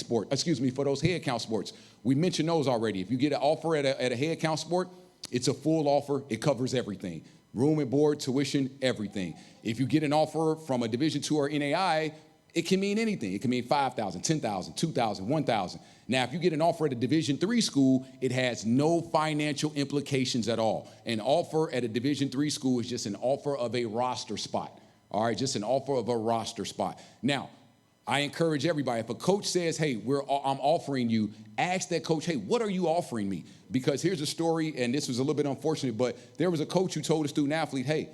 for those head count sports. We mentioned those already. If you get an offer at a head count sport, it's a full offer. It covers everything. Room and board, tuition, everything. If you get an offer from a Division II or NAIA, it can mean anything. It can mean $5,000, $10,000, $2,000, $1,000. Now, if you get an offer at a Division III school, it has no financial implications at all. An offer at a Division III school is just an offer of a roster spot. All right, just an offer of a roster spot. Now, I encourage everybody, if a coach says, hey, I'm offering you, ask that coach, hey, what are you offering me? Because here's a story, and this was a little bit unfortunate, but there was a coach who told a student athlete, hey,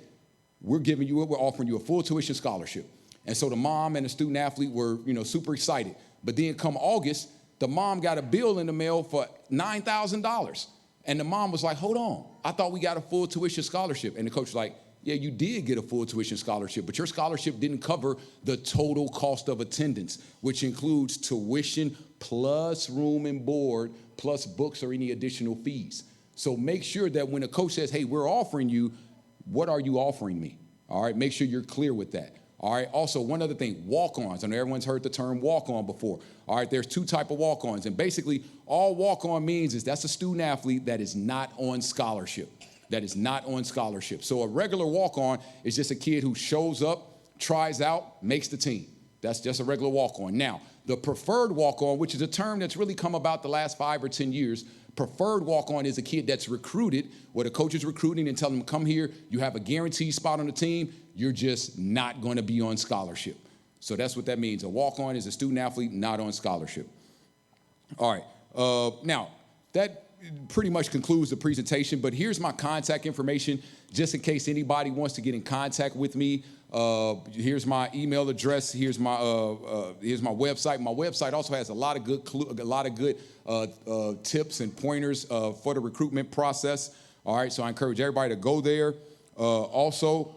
we're offering you a full tuition scholarship. And so the mom and the student athlete were, super excited. But then come August, the mom got a bill in the mail for $9,000. And the mom was like, hold on, I thought we got a full tuition scholarship. And the coach was like, yeah, you did get a full tuition scholarship, but your scholarship didn't cover the total cost of attendance, which includes tuition plus room and board, plus books or any additional fees. So make sure that when a coach says, hey, we're offering you, what are you offering me? All right, make sure you're clear with that. All right, also one other thing, walk-ons. I know everyone's heard the term walk-on before. All right, there's 2 types of walk-ons, and basically all walk-on means is that's a student athlete that is not on scholarship. That is not on scholarship. So a regular walk-on is just a kid who shows up, tries out, makes the team. That's just a regular walk-on. Now, the preferred walk-on, which is a term that's really come about the last 5 or 10 years, preferred walk-on is a kid that's recruited, where the coach is recruiting and telling them, come here, you have a guaranteed spot on the team, you're just not going to be on scholarship. So that's what that means. A walk-on is a student athlete not on scholarship. All right. Now, that pretty much concludes the presentation, but here's my contact information just in case anybody wants to get in contact with me. Here's my email address. Here's my website. My website also has a lot of good tips and pointers for the recruitment process. All right, so I encourage everybody to go there. Also,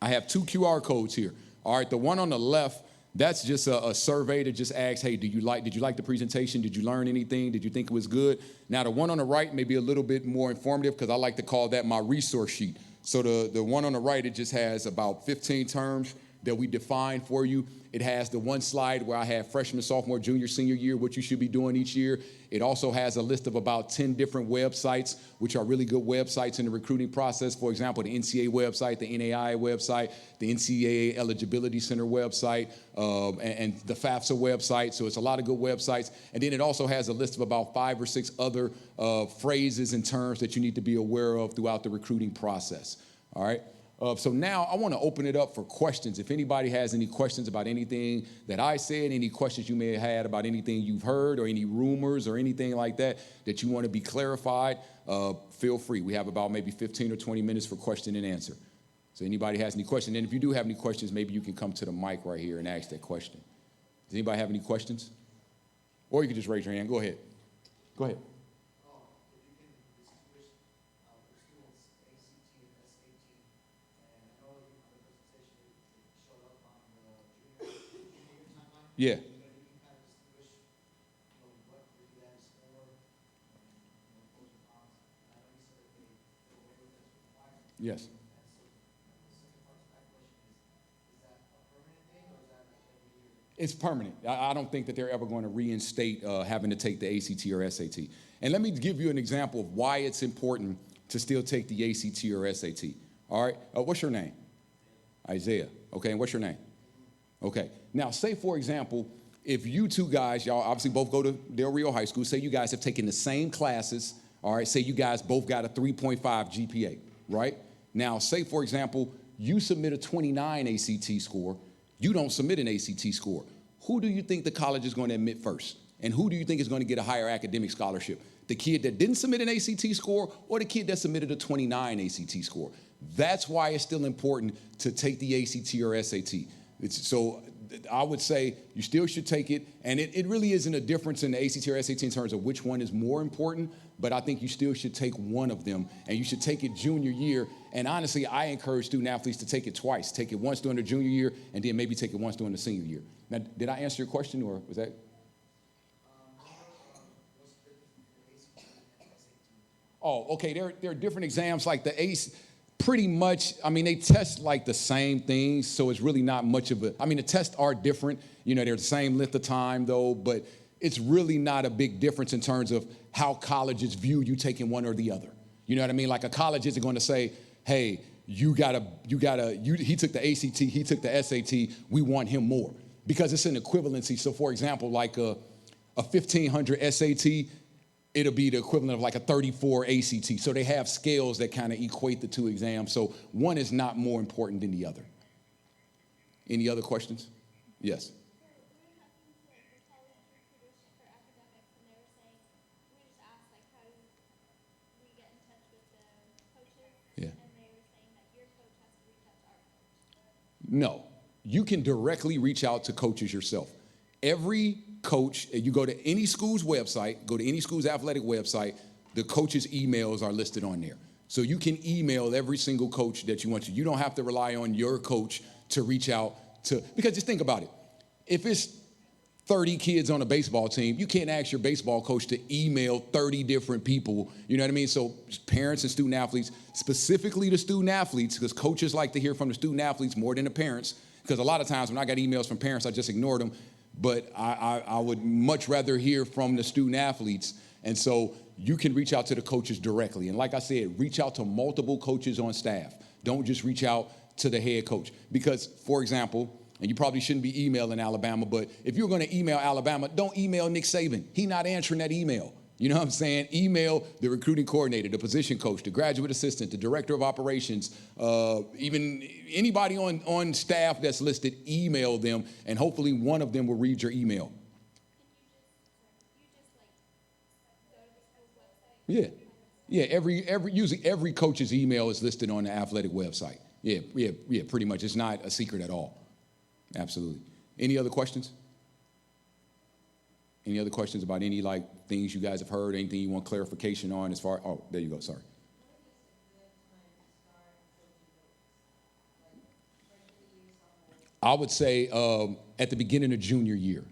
I have 2 QR codes here. All right, the one on the left, that's just a survey to just ask, hey, did you like the presentation? Did you learn anything? Did you think it was good? Now, the one on the right may be a little bit more informative because I like to call that my resource sheet. So the one on the right, it just has about 15 terms that we define for you. It has the one slide where I have freshman, sophomore, junior, senior year, what you should be doing each year. It also has a list of about 10 different websites, which are really good websites in the recruiting process. For example, the NCAA website, the NAIA website, the NCAA Eligibility Center website, and the FAFSA website. So it's a lot of good websites. And then it also has a list of about 5 or 6 other phrases and terms that you need to be aware of throughout the recruiting process. All right. So now I want to open it up for questions. If anybody has any questions about anything that I said, any questions you may have had about anything you've heard or any rumors or anything like that that you want to be clarified, feel free. We have about maybe 15 or 20 minutes for question and answer. So anybody has any questions, and if you do have any questions, maybe you can come to the mic right here and ask that question. Does anybody have any questions? Or you can just raise your hand. Go ahead. Go ahead. Yeah. Yes. It's permanent. I don't think that they're ever going to reinstate having to take the ACT or SAT. And let me give you an example of why it's important to still take the ACT or SAT. All right. What's your name? Isaiah. Okay. And what's your name? Okay. Now, say, for example, if you two guys, y'all obviously both go to Del Rio High School, say you guys have taken the same classes, all right, say you guys both got a 3.5 GPA, right? Now, say, for example, you submit a 29 ACT score, you don't submit an ACT score. Who do you think the college is going to admit first? And who do you think is going to get a higher academic scholarship? The kid that didn't submit an ACT score or the kid that submitted a 29 ACT score? That's why it's still important to take the ACT or SAT. So I would say you still should take it, and it really isn't a difference in the ACT or SAT in terms of which one is more important, but I think you still should take one of them, and you should take it junior year. And honestly, I encourage student athletes to take it twice. Take it once during the junior year, and then maybe take it once during the senior year. Now, did I answer your question, or was that? Oh, okay, there are different exams like the ACE. Pretty much, I mean, they test like the same things, so it's really not much of a, I mean, the tests are different. You know, they're the same length of time, though, but it's really not a big difference in terms of how colleges view you taking one or the other. You know what I mean? Like a college isn't going to say, hey, he took the ACT, he took the SAT, we want him more. Because it's an equivalency. So, for example, like a 1500 SAT, it'll be the equivalent of like a 34 ACT. So they have scales that kind of equate the two exams. So one is not more important than the other. Any other questions? Yes. Yeah. No, you can directly reach out to coaches yourself. Every coach, you go to any school's website, go to any school's athletic website, the coach's emails are listed on there. So you can email every single coach that you want to. You don't have to rely on your coach to reach out to, because just think about it. If it's 30 kids on a baseball team, you can't ask your baseball coach to email 30 different people, you know what I mean? So parents and student athletes, specifically the student athletes, because coaches like to hear from the student athletes more than the parents, because a lot of times when I got emails from parents, I just ignored them. But I would much rather hear from the student athletes. And so you can reach out to the coaches directly. And like I said, reach out to multiple coaches on staff. Don't just reach out to the head coach. Because, for example, and you probably shouldn't be emailing Alabama, but if you're going to email Alabama, don't email Nick Saban. He's not answering that email. You know what I'm saying? Email the recruiting coordinator, the position coach, the graduate assistant, the director of operations, even anybody on staff that's listed, email them, and hopefully one of them will read your email. Yeah. Yeah, usually every coach's email is listed on the athletic website. Yeah, pretty much. It's not a secret at all. Absolutely. Any other questions? Any other questions about any things you guys have heard, anything you want clarification on as far, oh, there you go, sorry. I would say at the beginning of junior year.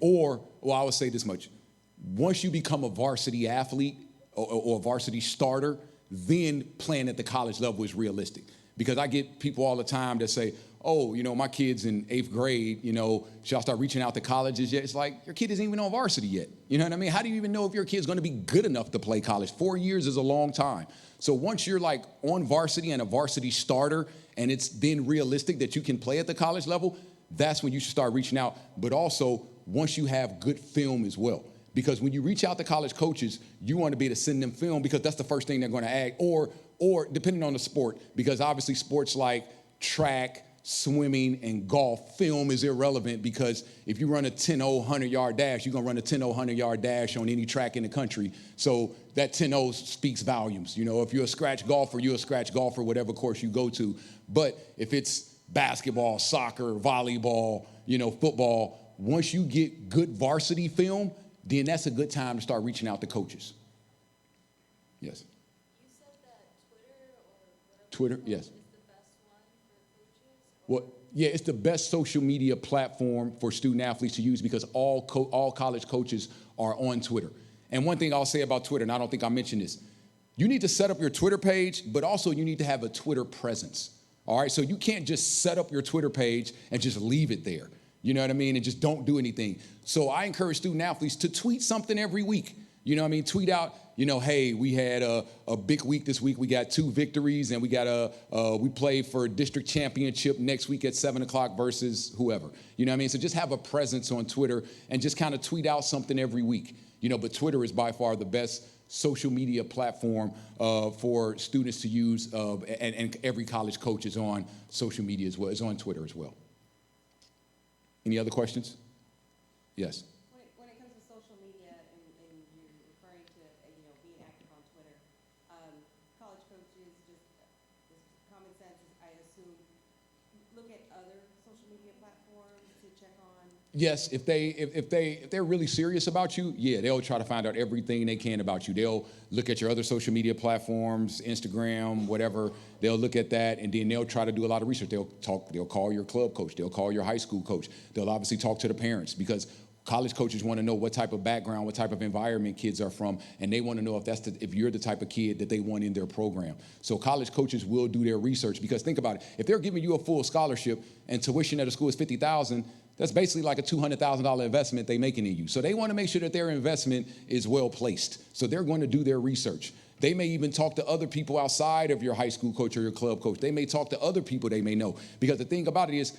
Or, well, I would say this much. Once you become a varsity athlete or a varsity starter, then playing at the college level is realistic. Because I get people all the time that say, oh, my kid's in 8th grade, should I start reaching out to colleges yet? It's like, your kid isn't even on varsity yet. You know what I mean? How do you even know if your kid's going to be good enough to play college? 4 years is a long time. So once you're on varsity and a varsity starter, and it's then realistic that you can play at the college level, that's when you should start reaching out. But also, once you have good film as well. Because when you reach out to college coaches, you want to be able to send them film because that's the first thing they're going to ask. Or depending on the sport, because obviously sports like track, swimming, and golf, film is irrelevant because if you run a 10-0 100-yard dash, you're going to run a 10-0 100-yard dash on any track in the country. So that 10-0 speaks volumes. If you're a scratch golfer, you're a scratch golfer, whatever course you go to. But if it's basketball, soccer, volleyball, football, once you get good varsity film, then that's a good time to start reaching out to coaches. Yes. You said that Twitter, yes. is the best one for coaches? Well, yeah, it's the best social media platform for student athletes to use because all college coaches are on Twitter. And one thing I'll say about Twitter, and I don't think I mentioned this, you need to set up your Twitter page, but also you need to have a Twitter presence. All right, so you can't just set up your Twitter page and just leave it there. You know what I mean? And just don't do anything. So I encourage student athletes to tweet something every week. You know what I mean? Tweet out, hey, we had a big week this week. We got 2 victories, and we play for district championship next week at 7 o'clock versus whoever. You know what I mean? So just have a presence on Twitter and just kind of tweet out something every week. But Twitter is by far the best social media platform for students to use, and every college coach is on social media as well, is on Twitter as well. Any other questions? Yes. When it comes to social media and you're referring to being active on Twitter, college coaches, just common sense, I assume, look at other social media platforms to check on. Yes, if they're really serious about you, yeah, they'll try to find out everything they can about you. They'll look at your other social media platforms, Instagram, whatever. They'll look at that, and then they'll try to do a lot of research. They'll call your club coach. They'll call your high school coach. They'll obviously talk to the parents because college coaches want to know what type of background, what type of environment kids are from, and they want to know if you're the type of kid that they want in their program. So college coaches will do their research because think about it. If they're giving you a full scholarship and tuition at a school is $50,000, that's basically like a $200,000 investment they're making in you. So they want to make sure that their investment is well placed. So they're going to do their research. They may even talk to other people outside of your high school coach or your club coach. They may talk to other people they may know. Because the thing about it is,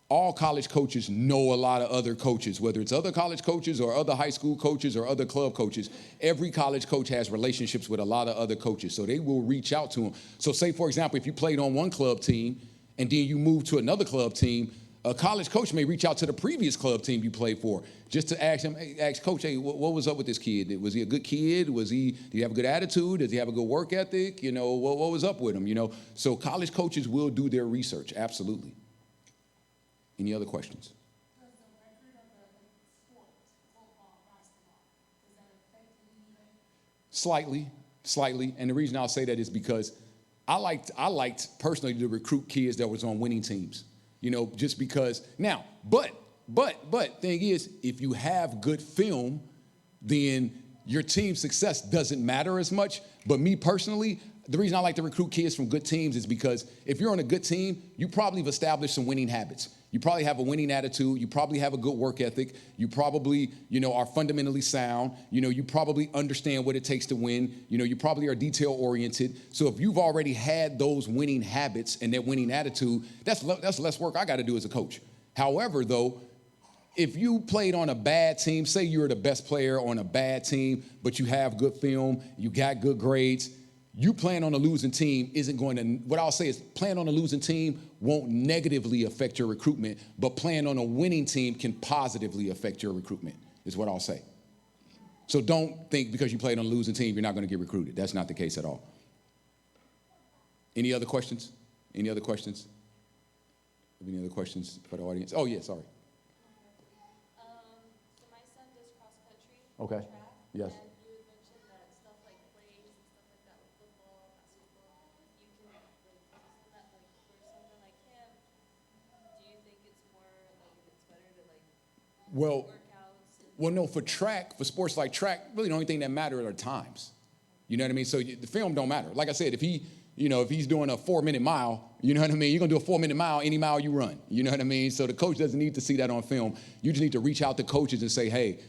all college coaches know a lot of other coaches, whether it's other college coaches or other high school coaches or other club coaches. Every college coach has relationships with a lot of other coaches, so they will reach out to them. So say, for example, if you played on one club team and then you moved to another club team, a college coach may reach out to the previous club team you played for just to ask coach, hey, what was up with this kid? Was he a good kid? Did he have a good attitude? Does he have a good work ethic? What was up with him? So college coaches will do their research, absolutely. Any other questions? Does the record of the sport, football, basketball, does that affect it in any way? Slightly. And the reason I'll say that is because I liked personally to recruit kids that was on winning teams. Just because now, but thing is, if you have good film, then your team's success doesn't matter as much. But me personally, the reason I like to recruit kids from good teams is because if you're on a good team, you probably have established some winning habits. You probably have a winning attitude. You probably have a good work ethic. You probably, are fundamentally sound. You probably understand what it takes to win. You probably are detail oriented. So if you've already had those winning habits and that winning attitude, that's less work I got to do as a coach. However, though, if you played on a bad team, say you're the best player on a bad team, but you have good film, you got good grades, you playing on a losing team isn't going to, what I'll say is playing on a losing team won't negatively affect your recruitment, but playing on a winning team can positively affect your recruitment, is what I'll say. So don't think because you played on a losing team, you're not going to get recruited. That's not the case at all. Any other questions? Any other questions? Any other questions for the audience? Oh, yeah, sorry. So my son does cross country. Okay. Track. Yes. And you had mentioned that stuff like plays and stuff like that, like football, basketball, you can like use that like for something like him. Do you think it's more like if it's better to like Well, workouts? well, no, for track, for sports like track, really the only thing that matters are times. You know what I mean? So the film don't matter. Like I said, if he's doing a 4-minute mile, you know what I mean? You're going to do a 4-minute mile any mile you run. You know what I mean? So the coach doesn't need to see that on film. You just need to reach out to coaches and say, hey,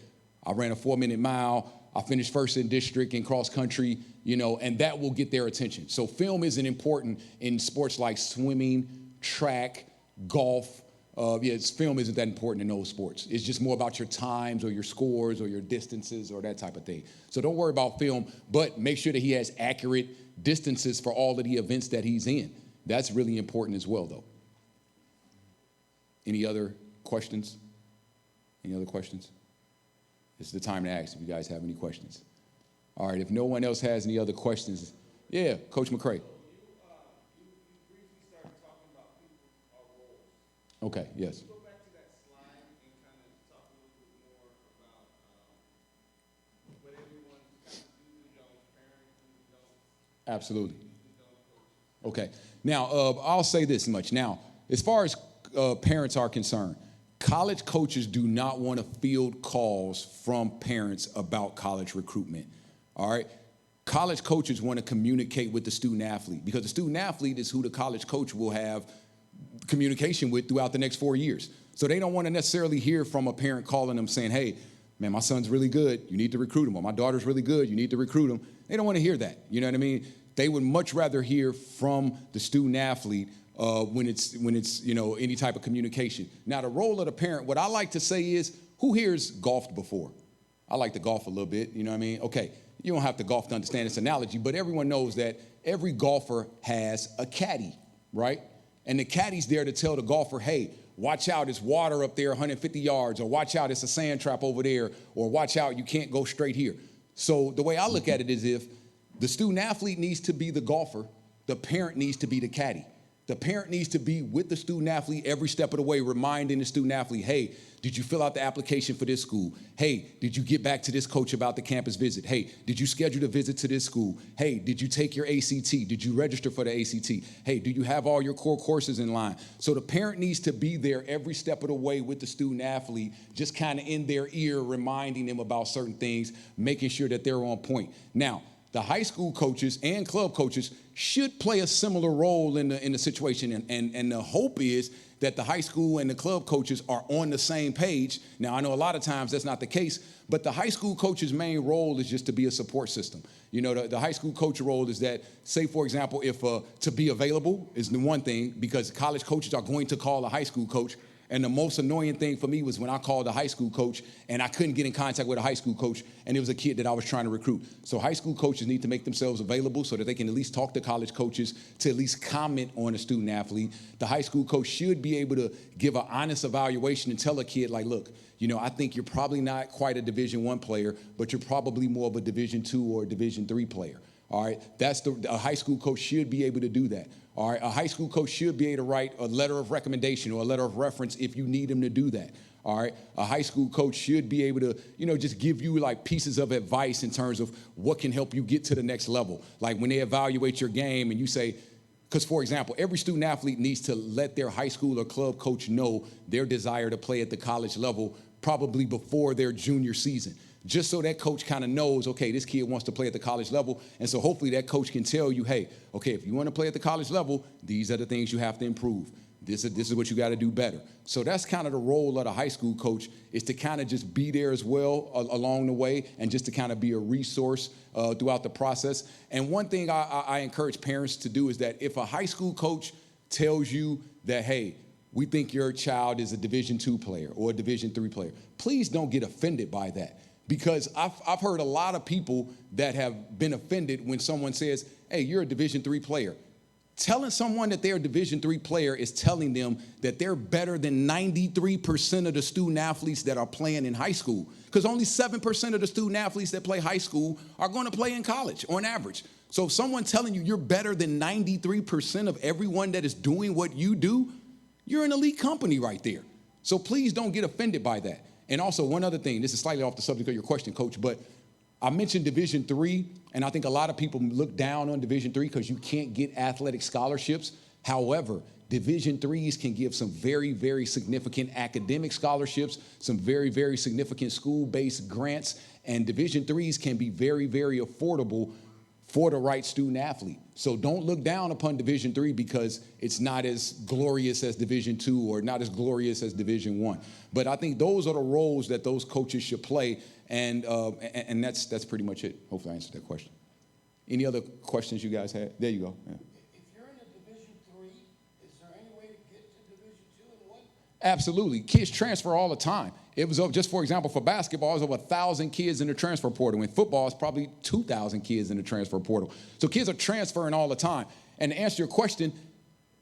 I ran a 4-minute mile. I finished first in district in cross country, and that will get their attention. So film isn't important in sports like swimming, track, golf. Film isn't that important in those sports. It's just more about your times or your scores or your distances or that type of thing. So don't worry about film, but make sure that he has accurate distances for all of the events that he's in. That's really important as well, though. Any other questions? Any other questions? This is the time to ask if you guys have any questions. All right, if no one else has any other questions, yeah, Coach McCray. You briefly started talking about people's roles. Okay, yes. Can you go back to that slide and kind of talk a little bit more about what everyone kind of do, don't, parents do, don't. Absolutely. Okay. Now, I'll say this much. Now, as far as parents are concerned, college coaches do not want to field calls from parents about college recruitment. All right? College coaches want to communicate with the student athlete because the student athlete is who the college coach will have communication with throughout the next 4 years. So they don't want to necessarily hear from a parent calling them saying, hey, man, my son's really good. You need to recruit him. Or my daughter's really good. You need to recruit him. They don't want to hear that. You know what I mean? They would much rather hear from the student athlete when it's any type of communication. Now, the role of the parent, what I like to say is, who here's golfed before? I like to golf a little bit, you know what I mean? Okay, you don't have to golf to understand this analogy, but everyone knows that every golfer has a caddy, right? And the caddy's there to tell the golfer, hey, watch out, it's water up there 150 yards, or watch out, it's a sand trap over there, or watch out, you can't go straight here. So the way I look at it is if the student athlete needs to be the golfer, the parent needs to be the caddy. The parent needs to be with the student athlete every step of the way, reminding the student athlete, hey, did you fill out the application for this school? Hey, did you get back to this coach about the campus visit? Hey, did you schedule the visit to this school? Hey, did you take your ACT? Did you register for the ACT? Hey, do you have all your core courses in line? So the parent needs to be there every step of the way with the student athlete, just kind of in their ear, reminding them about certain things, making sure that they're on point. Now, the high school coaches and club coaches should play a similar role in the situation. And the hope is that the high school and the club coaches are on the same page. Now, I know a lot of times that's not the case, but the high school coach's main role is just to be a support system. The high school coach role is that, say, for example, if to be available is the one thing, because college coaches are going to call a high school coach. And the most annoying thing for me was when I called a high school coach and I couldn't get in contact with a high school coach, and it was a kid that I was trying to recruit. So high school coaches need to make themselves available so that they can at least talk to college coaches to at least comment on a student athlete. The high school coach should be able to give an honest evaluation and tell a kid, like, look, I think you're probably not quite a Division I player, but you're probably more of a Division II or a Division III player. All right, a high school coach should be able to do that. All right, a high school coach should be able to write a letter of recommendation or a letter of reference if you need him to do that. All right, a high school coach should be able to, just give you like pieces of advice in terms of what can help you get to the next level. Like when they evaluate your game and you say, because for example, every student athlete needs to let their high school or club coach know their desire to play at the college level probably before their junior season. Just so that coach kind of knows, okay, this kid wants to play at the college level. And so hopefully that coach can tell you, hey, okay, if you want to play at the college level, these are the things you have to improve. This is what you got to do better. So that's kind of the role of the high school coach, is to kind of just be there as well along the way and just to kind of be a resource throughout the process. And one thing I encourage parents to do is that if a high school coach tells you that, hey, we think your child is a Division II player or a Division III player, please don't get offended by that. Because I've heard a lot of people that have been offended when someone says, hey, you're a Division III player. Telling someone that they're a Division III player is telling them that they're better than 93% of the student athletes that are playing in high school. Because only 7% of the student athletes that play high school are going to play in college on average. So if someone telling you you're better than 93% of everyone that is doing what you do, you're an elite company right there. So please don't get offended by that. And also one other thing, this is slightly off the subject of your question, Coach, but I mentioned Division III, and I think a lot of people look down on Division III because you can't get athletic scholarships. However, Division IIIs can give some very, very significant academic scholarships, some very, very significant school-based grants, and Division IIIs can be very, very affordable for the right student athlete. So don't look down upon Division III because it's not as glorious as Division II or not as glorious as Division I. But I think those are the roles that those coaches should play, and that's pretty much it. Hopefully I answered that question. Any other questions you guys had? There you go. Yeah. If you're in a Division III, is there any way to get to Division II and what? Absolutely. Kids transfer all the time. It was, just for example, for basketball, it was over 1,000 kids in the transfer portal. In football, it's probably 2,000 kids in the transfer portal. So kids are transferring all the time. And to answer your question,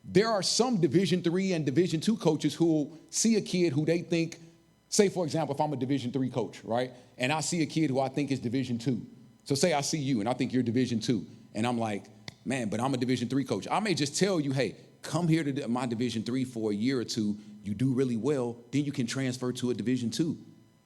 there are some Division III and Division II coaches who will see a kid who they think, say, for example, if I'm a Division III coach, right? And I see a kid who I think is Division II. So say I see you and I think you're Division II. And I'm like, man, but I'm a Division III coach. I may just tell you, hey, come here to my Division III for a year or two. You do really well, then you can transfer to a Division II.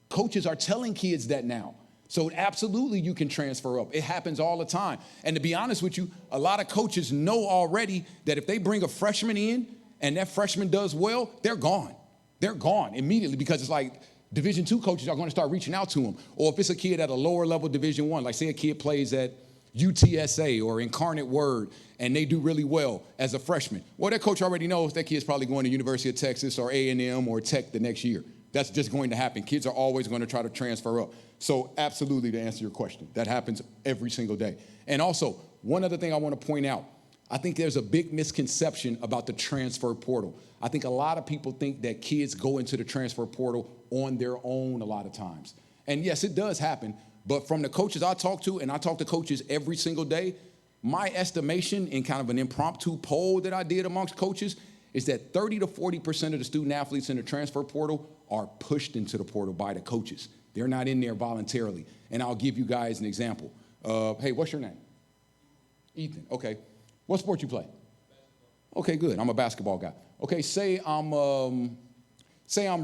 Coaches are telling kids that now. So absolutely you can transfer up. It happens all the time. And to be honest with you, a lot of coaches know already that if they bring a freshman in and that freshman does well, they're gone. They're gone immediately because it's like Division II coaches are going to start reaching out to them. Or if it's a kid at a lower level Division I, like say a kid plays at UTSA or Incarnate Word, and they do really well as a freshman. Well, that coach already knows that kid's probably going to University of Texas or A&M or Tech the next year. That's just going to happen. Kids are always going to try to transfer up. So absolutely, to answer your question, that happens every single day. And also, one other thing I want to point out, I think there's a big misconception about the transfer portal. I think a lot of people think that kids go into the transfer portal on their own a lot of times. And yes, it does happen. But from the coaches I talk to, and I talk to coaches every single day, my estimation in kind of an impromptu poll that I did amongst coaches is that 30 to 40% of the student athletes in the transfer portal are pushed into the portal by the coaches. They're not in there voluntarily. And I'll give you guys an example. Hey, what's your name? Ethan. Okay. What sport you play? Basketball. Okay, good. I'm a basketball guy. Okay, say I'm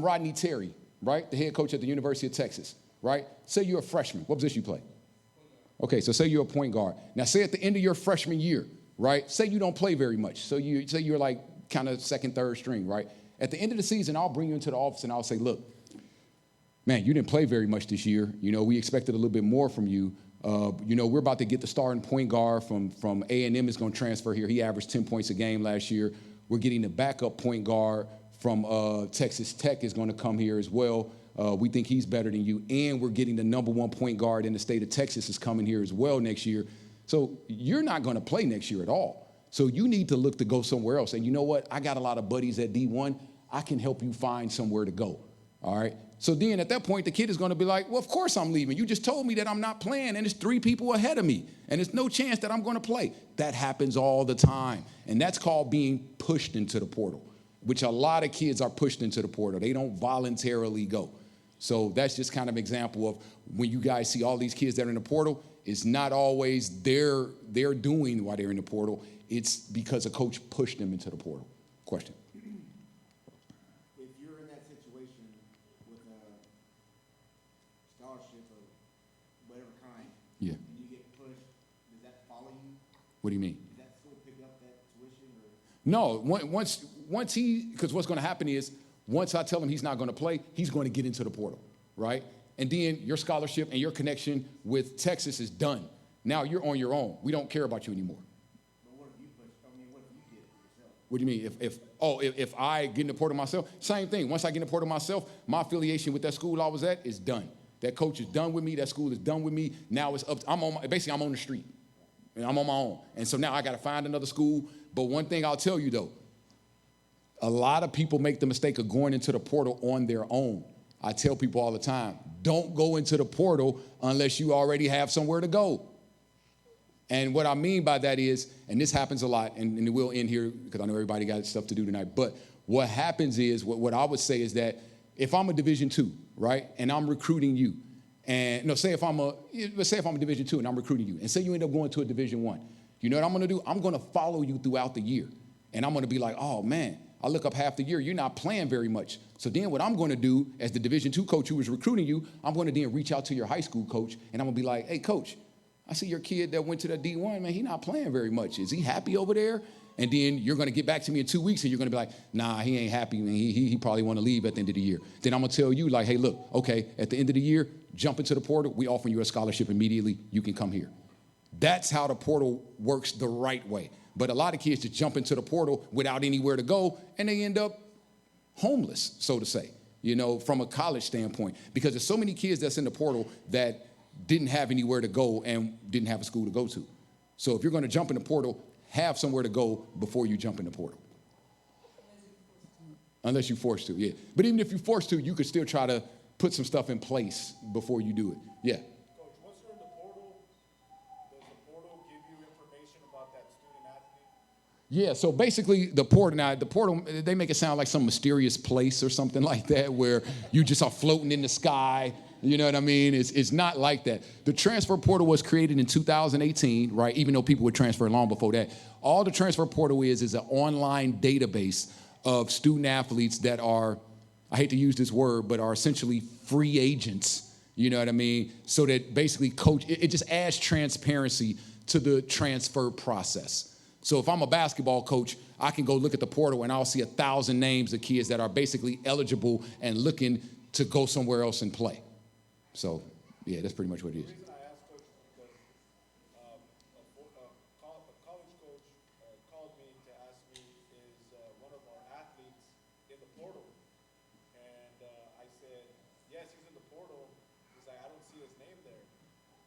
Rodney Terry, right? The head coach at the University of Texas. Right? Say you're a freshman. What position you play? Okay, so say you're a point guard. Now, say at the end of your freshman year, right? Say you don't play very much. So say you're like kind of second, third string, right? At the end of the season, I'll bring you into the office and I'll say, look, man, you didn't play very much this year. You know, we expected a little bit more from you. You know, we're about to get the starting point guard from A&M is going to transfer here. He averaged 10 points a game last year. We're getting the backup point guard from Texas Tech is going to come here as well. We think he's better than you, and we're getting the number one point guard in the state of Texas is coming here as well next year. So you're not going to play next year at all. So you need to look to go somewhere else. And you know what? I got a lot of buddies at D1. I can help you find somewhere to go, all right? So then at that point, the kid is going to be like, well, of course I'm leaving. You just told me that I'm not playing, and there's 3 people ahead of me, and there's no chance that I'm going to play. That happens all the time, and that's called being pushed into the portal, which a lot of kids are pushed into the portal. They don't voluntarily go. So that's just kind of an example of when you guys see all these kids that are in the portal, it's not always they're doing while they're in the portal. It's because a coach pushed them into the portal. Question. If you're in that situation with a scholarship of whatever kind, Yeah. and you get pushed, does that follow you? What do you mean? Does that still pick up that tuition? Or? No, once he, because what's going to happen is, once I tell him he's not going to play, he's going to get into the portal, right? And then your scholarship and your connection with Texas is done. Now you're on your own. We don't care about you anymore. But what if you push? I mean, what if you get it yourself? What do you mean? If I get in the portal myself, same thing. Once I get in the portal myself, my affiliation with that school I was at is done. That coach is done with me. That school is done with me. Now it's up. I'm on the street. And I'm on my own. And so now I got to find another school. But one thing I'll tell you though, a lot of people make the mistake of going into the portal on their own. I tell people all the time, don't go into the portal unless you already have somewhere to go. And what I mean by that is, and this happens a lot, and we'll end here because I know everybody got stuff to do tonight, but what happens is, what I would say is that if I'm a Division II, right, and I'm recruiting you, and no, say if I'm a Division II and I'm recruiting you, and say you end up going to a Division I, you know what I'm going to do? I'm going to follow you throughout the year, and I'm going to be like, oh man, I look up half the year, you're not playing very much. So then what I'm going to do as the Division II coach who was recruiting you, I'm going to then reach out to your high school coach, and I'm going to be like, hey coach, I see your kid that went to the D1, man, he's not playing very much. Is he happy over there? And then you're going to get back to me in 2 weeks, and you're going to be like, nah, he ain't happy, man. He probably want to leave at the end of the year. Then I'm going to tell you, like, hey, look, okay, at the end of the year, jump into the portal. We offer you a scholarship immediately. You can come here. That's how the portal works the right way. But a lot of kids just jump into the portal without anywhere to go, and they end up homeless, so to say, you know, from a college standpoint. Because there's so many kids that's in the portal that didn't have anywhere to go and didn't have a school to go to. So if you're going to jump in the portal, have somewhere to go before you jump in the portal. Unless you're forced to, yeah. But even if you're forced to, you could still try to put some stuff in place before you do it. Yeah. Coach, once you're in the portal, does the portal give you information about that student athlete? Yeah, so basically the portal, they make it sound like some mysterious place or something like that where you just are floating in the sky. You know what I mean? It's not like that. The transfer portal was created in 2018, right? Even though people would transfer long before that. All the transfer portal is an online database of student athletes that are, I hate to use this word, but are essentially free agents. You know what I mean? So that basically it just adds transparency to the transfer process. So if I'm a basketball coach, I can go look at the portal and I'll see 1,000 names of kids that are basically eligible and looking to go somewhere else and play. So, yeah, that's pretty much what it is. The reason I asked Coach is because a college coach called me to ask me, is one of our athletes in the portal? And I said, yes, he's in the portal. He's like, I don't see his name there.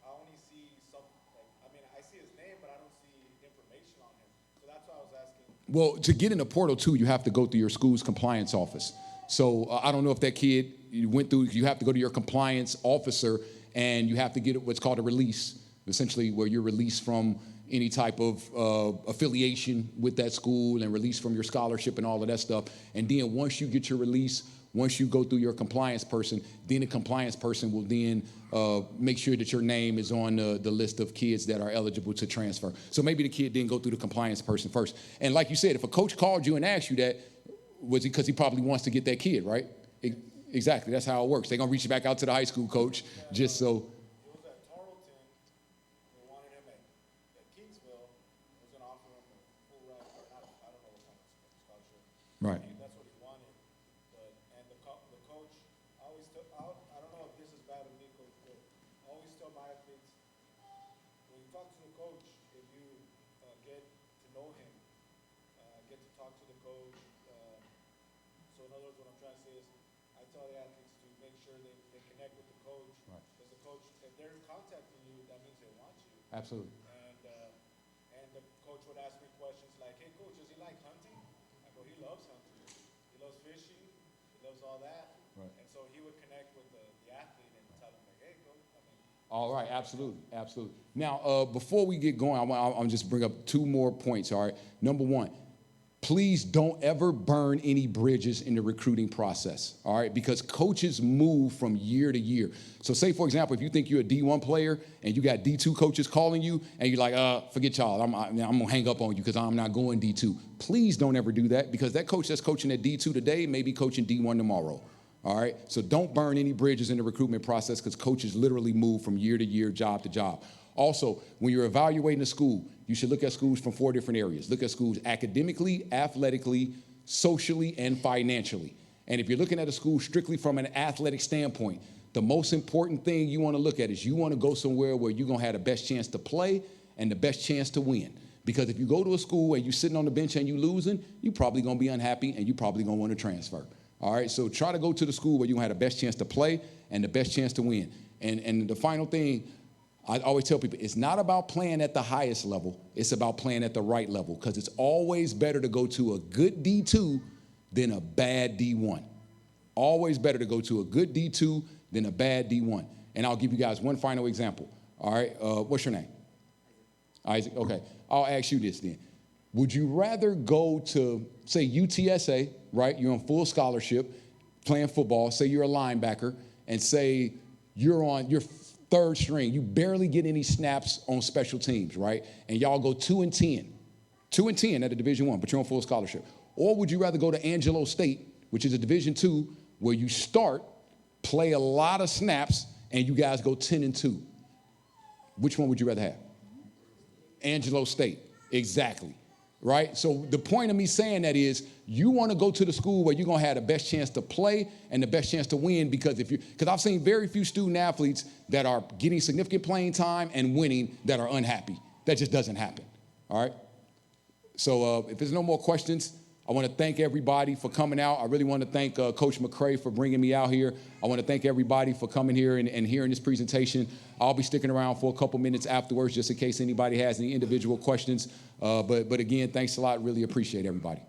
I only see I see his name, but I don't see information on him. So that's why I was asking. Well, to get in the portal, too, you have to go through your school's compliance office. So I don't know if that kid you have to go to your compliance officer and you have to get what's called a release, essentially where you're released from any type of affiliation with that school and released from your scholarship and all of that stuff. And then once you get your release, once you go through your compliance person, then the compliance person will then make sure that your name is on the list of kids that are eligible to transfer. So maybe the kid didn't go through the compliance person first. And like you said, if a coach called you and asked you that, was it because he probably wants to get that kid, right? Exactly, that's how it works. They're going to reach back out to the high school coach just so. He was at Tarleton. They wanted him at Kingsville. They was going to offer him a full ride. I don't know what kind of scholarship. Right. That's what he wanted. And the coach, I don't know if this is bad of me, Coach, but I always tell my athletes, when you talk to the coach, if you get to know him, get to talk to the coach. So in other words, what I'm trying to say is, I tell the athletes to make sure they connect with the coach. Right. Because the coach, if they're contacting you, that means they want you. Absolutely. And the coach would ask me questions like, hey, coach, does he like hunting? I go, he loves hunting. He loves fishing. He loves all that. Right. And so he would connect with the athlete and tell him, like, hey, coach. All right, absolutely, absolutely. Now, before we get going, I'll just bring up two more points, all right? Number one, please don't ever burn any bridges in the recruiting process, all right? Because coaches move from year to year. So say, for example, if you think you're a D1 player and you got D2 coaches calling you and you're like, forget y'all, I'm going to hang up on you because I'm not going D2. Please don't ever do that because that coach that's coaching at D2 today may be coaching D1 tomorrow, all right? So don't burn any bridges in the recruitment process because coaches literally move from year to year, job to job. Also, when you're evaluating a school, you should look at schools from 4 different areas. Look at schools academically, athletically, socially, and financially. And if you're looking at a school strictly from an athletic standpoint, the most important thing you want to look at is you want to go somewhere where you're going to have the best chance to play and the best chance to win. Because if you go to a school and you're sitting on the bench and you're losing, you're probably going to be unhappy and you're probably going to want to transfer. All right, so try to go to the school where you're going to have the best chance to play and the best chance to win. And the final thing, I always tell people, it's not about playing at the highest level. It's about playing at the right level because it's always better to go to a good D2 than a bad D1. Always better to go to a good D2 than a bad D1. And I'll give you guys one final example. All right, what's your name? Isaac, okay. I'll ask you this then. Would you rather go to, say, UTSA, right? You're on full scholarship, playing football. Say you're a linebacker, and say you're on your third string. You barely get any snaps on special teams, right? And y'all go 2-10. 2-10 at a Division I, but you're on full scholarship. Or would you rather go to Angelo State, which is a Division II, where you start, play a lot of snaps, and you guys go 10-2? Which one would you rather have? Angelo State, exactly, right? So the point of me saying that is you want to go to the school where you're going to have the best chance to play and the best chance to win, because I've seen very few student athletes that are getting significant playing time and winning that are unhappy. That just doesn't happen, all right? So if there's no more questions, I want to thank everybody for coming out. I really want to thank Coach McCray for bringing me out here. I want to thank everybody for coming here and hearing this presentation. I'll be sticking around for a couple minutes afterwards just in case anybody has any individual questions. But again, thanks a lot. Really appreciate everybody.